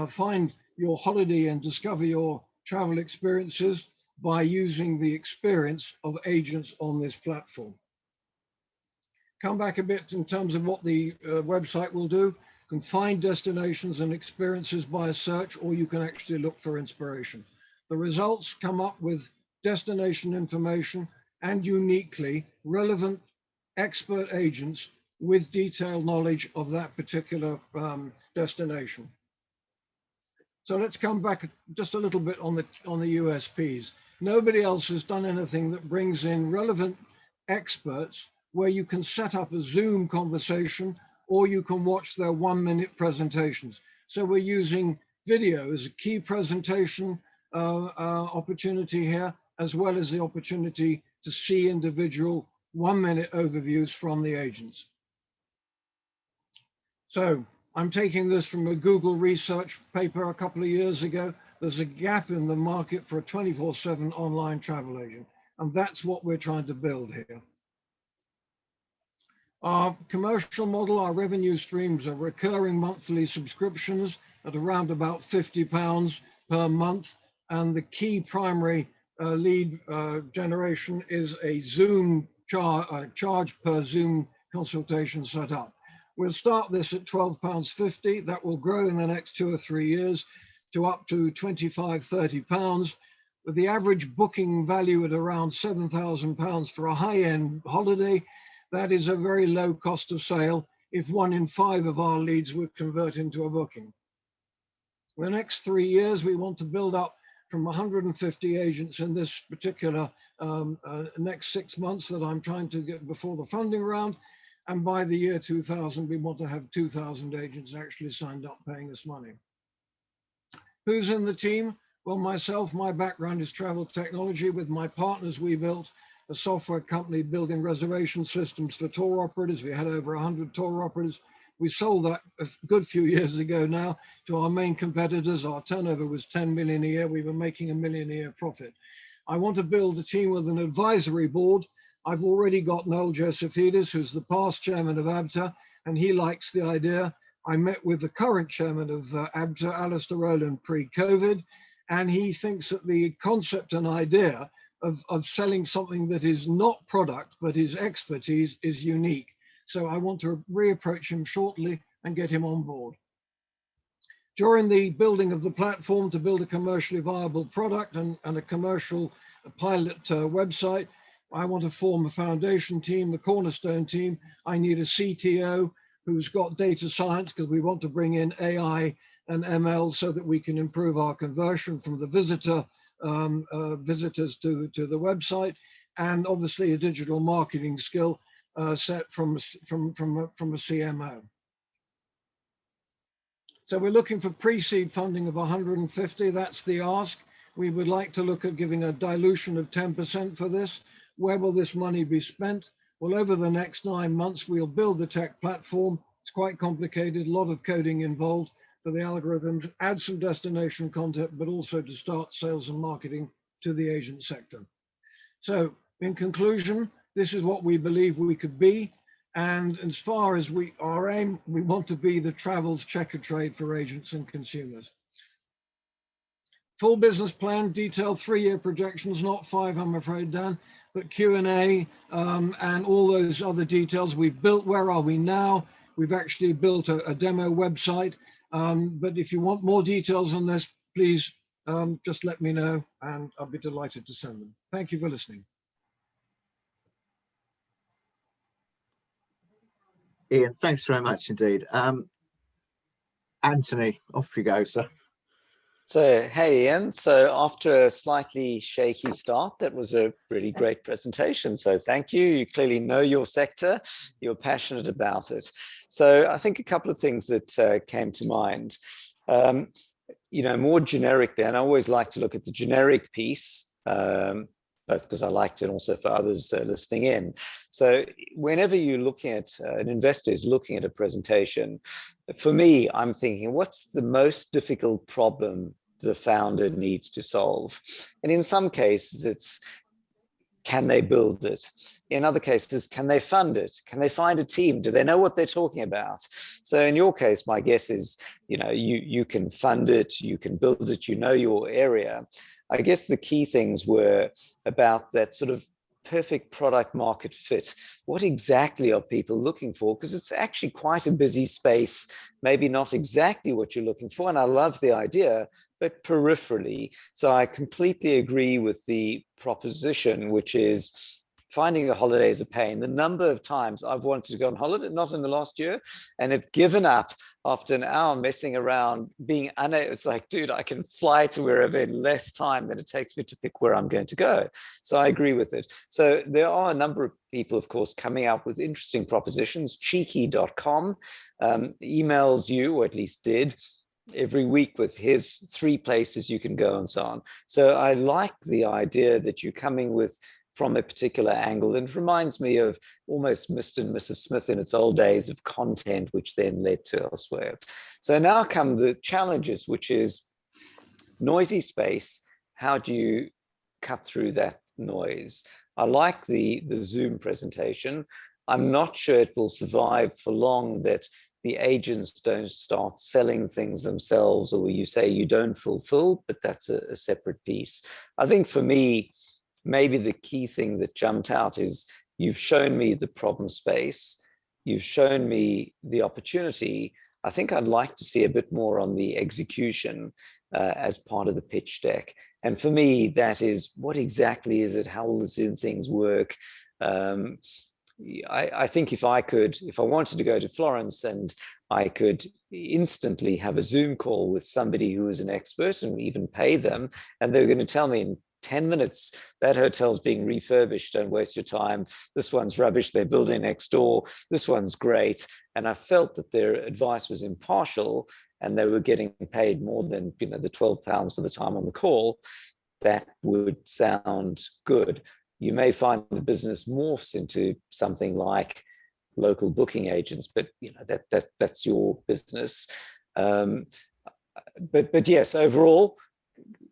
find your holiday and discover your travel experiences by using the experience of agents on this platform. Come back a bit in terms of what the website will do. You can find destinations and experiences by a search, or you can actually look for inspiration. The results come up with destination information and uniquely relevant expert agents with detailed knowledge of that particular destination. So let's come back just a little bit on the USPs. Nobody else has done anything that brings in relevant experts where you can set up a Zoom conversation or you can watch their 1-minute presentations. So we're using video as a key presentation opportunity here, as well as the opportunity to see individual 1-minute overviews from the agents. So I'm taking this from a Google research paper a couple of years ago. There's a gap in the market for a 24/7 online travel agent, and that's what we're trying to build here. Our commercial model, our revenue streams are recurring monthly subscriptions at around about £50 per month. And the key primary lead generation is a Zoom charge per Zoom consultation set up. We'll start this at £12.50. That will grow in the next 2 or 3 years to up to £25, £30, with the average booking value at around £7,000 for a high-end holiday. That is a very low cost of sale if 1 in 5 of our leads would convert into a booking. The next 3 years, we want to build up from 150 agents in this particular next 6 months that I'm trying to get before the funding round. And by the year 2000, we want to have 2,000 agents actually signed up paying us money. Who's in the team? Well, myself, my background is travel technology. With my partners, we built a software company building reservation systems for tour operators. We had over 100 tour operators. We sold that a good few years ago now to our main competitors. Our turnover was 10 million a year. We were making $1 million a year profit. I want to build a team with an advisory board. I've already got Noel Josephidis, who's the past chairman of ABTA, and he likes the idea. I met with the current chairman of ABTA, Alistair Rowland, pre-COVID, and he thinks that the concept and idea of selling something that is not product, but is expertise is unique. So I want to reapproach him shortly and get him on board. During the building of the platform to build a commercially viable product and a commercial pilot website, I want to form a foundation team, a cornerstone team. I need a CTO who's got data science, because we want to bring in AI and ML so that we can improve our conversion from the visitors to the website, and obviously a digital marketing skill set from a CMO. So we're looking for pre-seed funding of 150. That's the ask. We would like to look at giving a dilution of 10% for this. Where will this money be spent? Well, over the next 9 months, we'll build the tech platform. It's quite complicated, a lot of coding involved for the algorithms, add some destination content, but also to start sales and marketing to the agent sector. So in conclusion, this is what we believe we could be. And as far as our aim, we want to be the travels checker trade for agents and consumers. Full business plan, detailed 3-year projections, not 5, I'm afraid, Dan, but Q&A and all those other details. We've built, where are we now? We've actually built a demo website. But if you want more details on this, please just let me know and I'll be delighted to send them. Thank you for listening. Ian, thanks very much indeed. Anthony, off you go, sir. So, hey, Ian. So after a slightly shaky start, that was a really great presentation. So thank you. You clearly know your sector. You're passionate about it. So I think a couple of things that came to mind. You know, more generically, and I always like to look at the generic piece, both because I liked it and also for others listening in. So whenever you're looking at, an investor is looking at a presentation, for me, I'm thinking, what's the most difficult problem the founder needs to solve? And in some cases, it's, can they build it? In other cases, can they fund it? Can they find a team? Do they know what they're talking about? So in your case, my guess is, you know, you can fund it, you can build it, you know your area. I guess the key things were about that sort of perfect product market fit. What exactly are people looking for? Because it's actually quite a busy space, maybe not exactly what you're looking for. And I love the idea, but peripherally. So I completely agree with the proposition, which is finding a holiday is a pain. The number of times I've wanted to go on holiday, not in the last year, and have given up after an hour messing around, being unable. It's like, dude, I can fly to wherever in less time than it takes me to pick where I'm going to go. So I agree with it. So there are a number of people, of course, coming up with interesting propositions. Cheeky.com emails you, or at least did, every week with his 3 places you can go and so on. So I like the idea that you're coming with from a particular angle. And it reminds me of almost Mr. and Mrs. Smith in its old days of content, which then led to elsewhere. So now come the challenges, which is noisy space. How do you cut through that noise? I like the Zoom presentation. I'm not sure it will survive for long, that the agents don't start selling things themselves, or you say you don't fulfill, but that's a separate piece. I think for me, maybe the key thing that jumped out is you've shown me the problem space, you've shown me the opportunity. I think I'd like to see a bit more on the execution as part of the pitch deck. And for me, that is, what exactly is it? How will the Zoom things work? I think if I wanted to go to Florence and I could instantly have a Zoom call with somebody who is an expert and even pay them, and they're going to tell me in 10 minutes, that hotel's being refurbished, don't waste your time. This one's rubbish, they're building next door. This one's great. And I felt that their advice was impartial and they were getting paid more than, you know, the £12 for the time on the call. That would sound good. You may find the business morphs into something like local booking agents, but you know, that's your business. But yes, overall,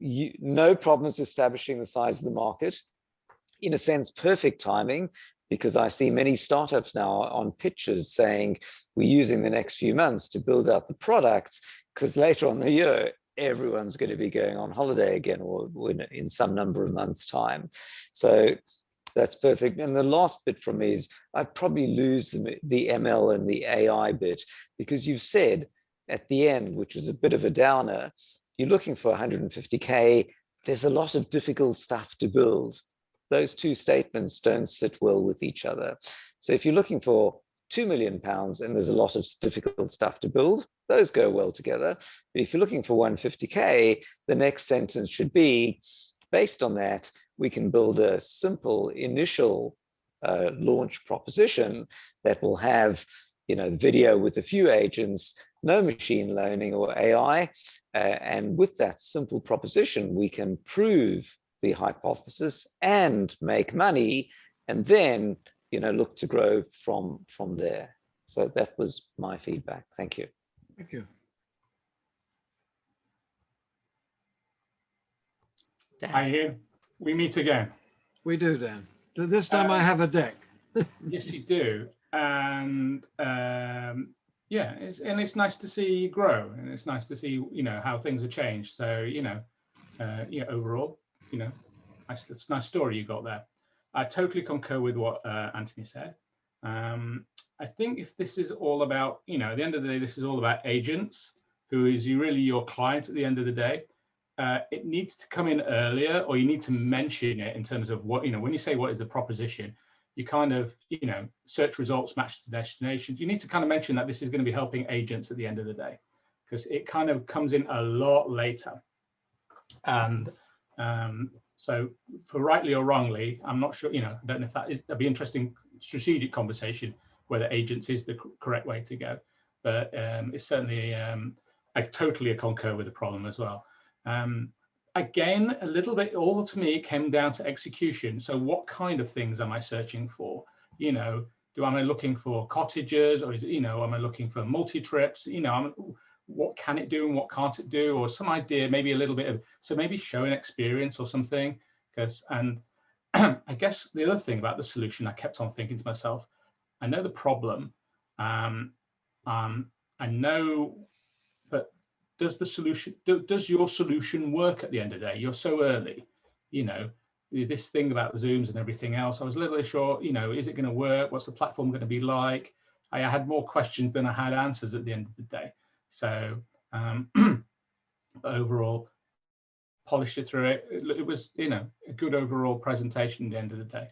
no problems establishing the size of the market. In a sense, perfect timing, because I see many startups now on pitches saying we're using the next few months to build out the products, because later on in the year, everyone's going to be going on holiday again, or in some number of months' time. So that's perfect. And the last bit from me is I'd probably lose the ML and the AI bit, because you've said at the end, which was a bit of a downer, you're looking for 150K. There's a lot of difficult stuff to build. Those two statements don't sit well with each other. So if you're looking for £2 million and there's a lot of difficult stuff to build, those go well together. But if you're looking for 150K, the next sentence should be, based on that, we can build a simple initial launch proposition that will have, you know, video with a few agents, no machine learning or AI. And with that simple proposition, we can prove the hypothesis and make money, and then, you know, look to grow from there. So that was my feedback. Thank you. Thank you. Hi, Ian. We meet again. We do, Dan. This time I have a deck. Yes, you do. And yeah, it's nice to see you grow, and it's nice to see, you know, how things have changed. So, you know, yeah, overall, you know, it's a nice story you got there. I totally concur with what Anthony said. I think if this is all about, you know, at the end of the day, this is all about agents, who is really your client at the end of the day. It needs to come in earlier, or you need to mention it in terms of what, you know, when you say what is the proposition, you kind of, you know, search results match to destinations. You need to kind of mention that this is going to be helping agents at the end of the day, because it kind of comes in a lot later. And so for rightly or wrongly, I'm not sure, you know, I don't know if that'd be interesting strategic conversation, whether agents is the correct way to go. But it's certainly, I totally concur with the problem as well. Again, a little bit, all to me came down to execution. So what kind of things am I searching for? You know, am I looking for cottages, or is it, you know, am I looking for multi-trips? You know, what can it do and what can't it do, or some idea, maybe a little bit of, so maybe show an experience or something. Because, and I guess the other thing about the solution, I kept on thinking to myself, I know the problem, I know, but does the solution, does your solution work at the end of the day? You're so early, you know, this thing about the Zooms and everything else, I was a little sure, you know, is it going to work? What's the platform going to be like? I had more questions than I had answers at the end of the day. So overall, polished it through it. It was, you know, a good overall presentation at the end of the day.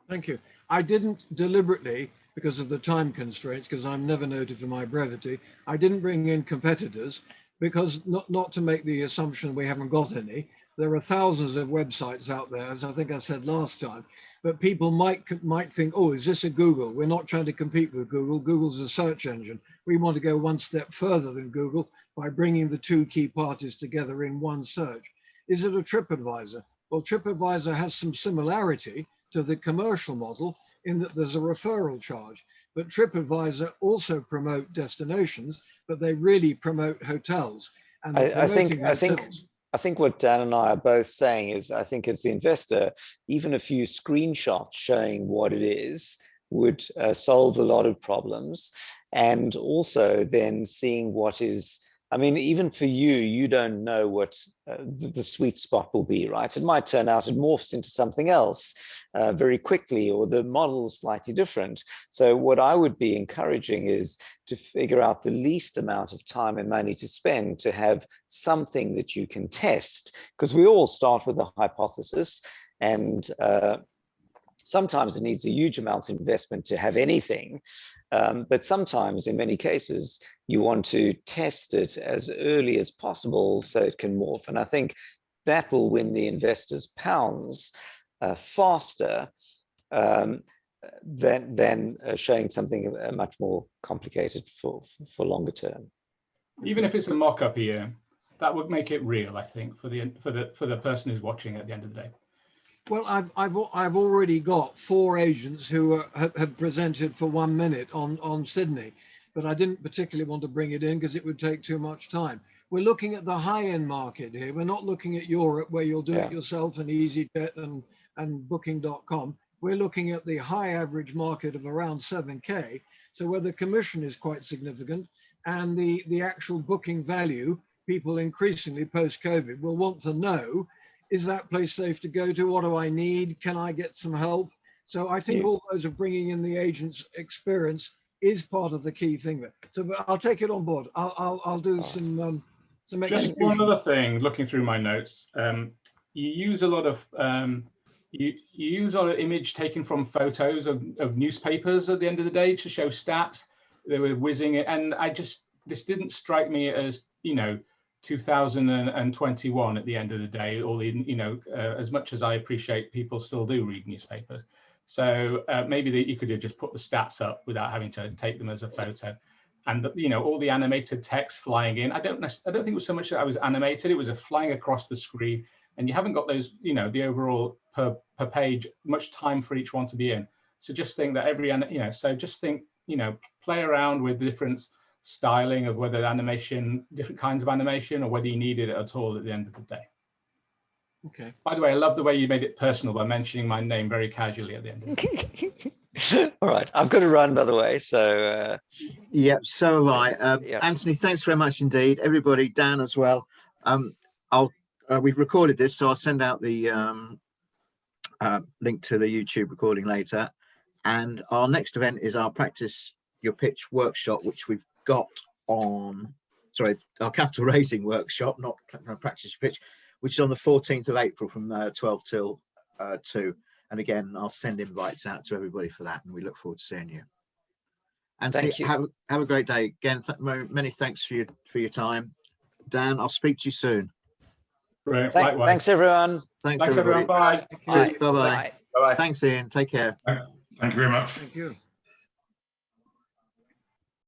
Thank you. I didn't deliberately, because of the time constraints, because I'm never noted for my brevity, I didn't bring in competitors, because not to make the assumption we haven't got any. There are thousands of websites out there, as I think I said last time, but people might think, oh, is this a Google? We're not trying to compete with Google. Google's a search engine. We want to go one step further than Google by bringing the two key parties together in one search. Is it a TripAdvisor? Well, TripAdvisor has some similarity to the commercial model in that there's a referral charge, but TripAdvisor also promote destinations, but they really promote hotels. And I think what Dan and I are both saying is, I think as the investor, even a few screenshots showing what it is would solve a lot of problems. And also then seeing what is, I mean, even for you, you don't know what the sweet spot will be, right? It might turn out it morphs into something else very quickly, or the model is slightly different. So what I would be encouraging is to figure out the least amount of time and money to spend to have something that you can test, because we all start with a hypothesis, and sometimes it needs a huge amount of investment to have anything. But sometimes, in many cases, you want to test it as early as possible so it can morph. And I think that will win the investors pounds faster than showing something much more complicated for longer term. Even if it's a mock-up here, that would make it real, I think, for the person who's watching at the end of the day. Well, I've already got 4 agents who have presented for 1 minute on Sydney, but I didn't particularly want to bring it in because it would take too much time. We're looking at the high-end market here. We're not looking at Europe, where you'll do it yourself and EasyJet and Booking.com. We're looking at the high average market of around 7K. So where the commission is quite significant, and the actual booking value, people increasingly post-COVID will want to know, is that place safe to go to? What do I need? Can I get some help? So I think all those of bringing in the agent's experience is part of the key thing there. So, but I'll take it on board. I'll do some Just one other thing, looking through my notes, you use a lot of you use a lot of image taken from photos of newspapers at the end of the day to show stats. They were whizzing it, and this didn't strike me as, you know, 2021 at the end of the day, or as much as I appreciate people still do read newspapers. So maybe you could have just put the stats up without having to take them as a photo. And all the animated text flying in. I don't think it was so much that I was animated. It was flying across the screen, and you haven't got those, the overall per page much time for each one to be in. So just think that play around with the different styling of whether different kinds of animation, or whether you needed it at all at the end of the day. Okay. By the way, I love the way you made it personal by mentioning my name very casually at the end. All right, I've got to run, by the way. So Yeah, so have I. yeah. Anthony, thanks very much indeed. Everybody, Dan as well. We've recorded this, so I'll send out the link to the YouTube recording later. And our next event is our Practice Your Pitch workshop, which we've got on, sorry, our capital raising workshop, not Practice Your Pitch, which is on the 14th of April from 12 till 2. And again, I'll send invites out to everybody for that, and we look forward to seeing you. Anthony, Thank you. have a great day. Again, many thanks for your time. Dan, I'll speak to you soon. Brilliant. Likewise. Thanks, everyone. Thanks Thanks, everybody. everyone. Bye. Cheers. Bye-bye. Bye. Bye-bye. Thanks, Ian. Take care. Thank you very much. Thank you.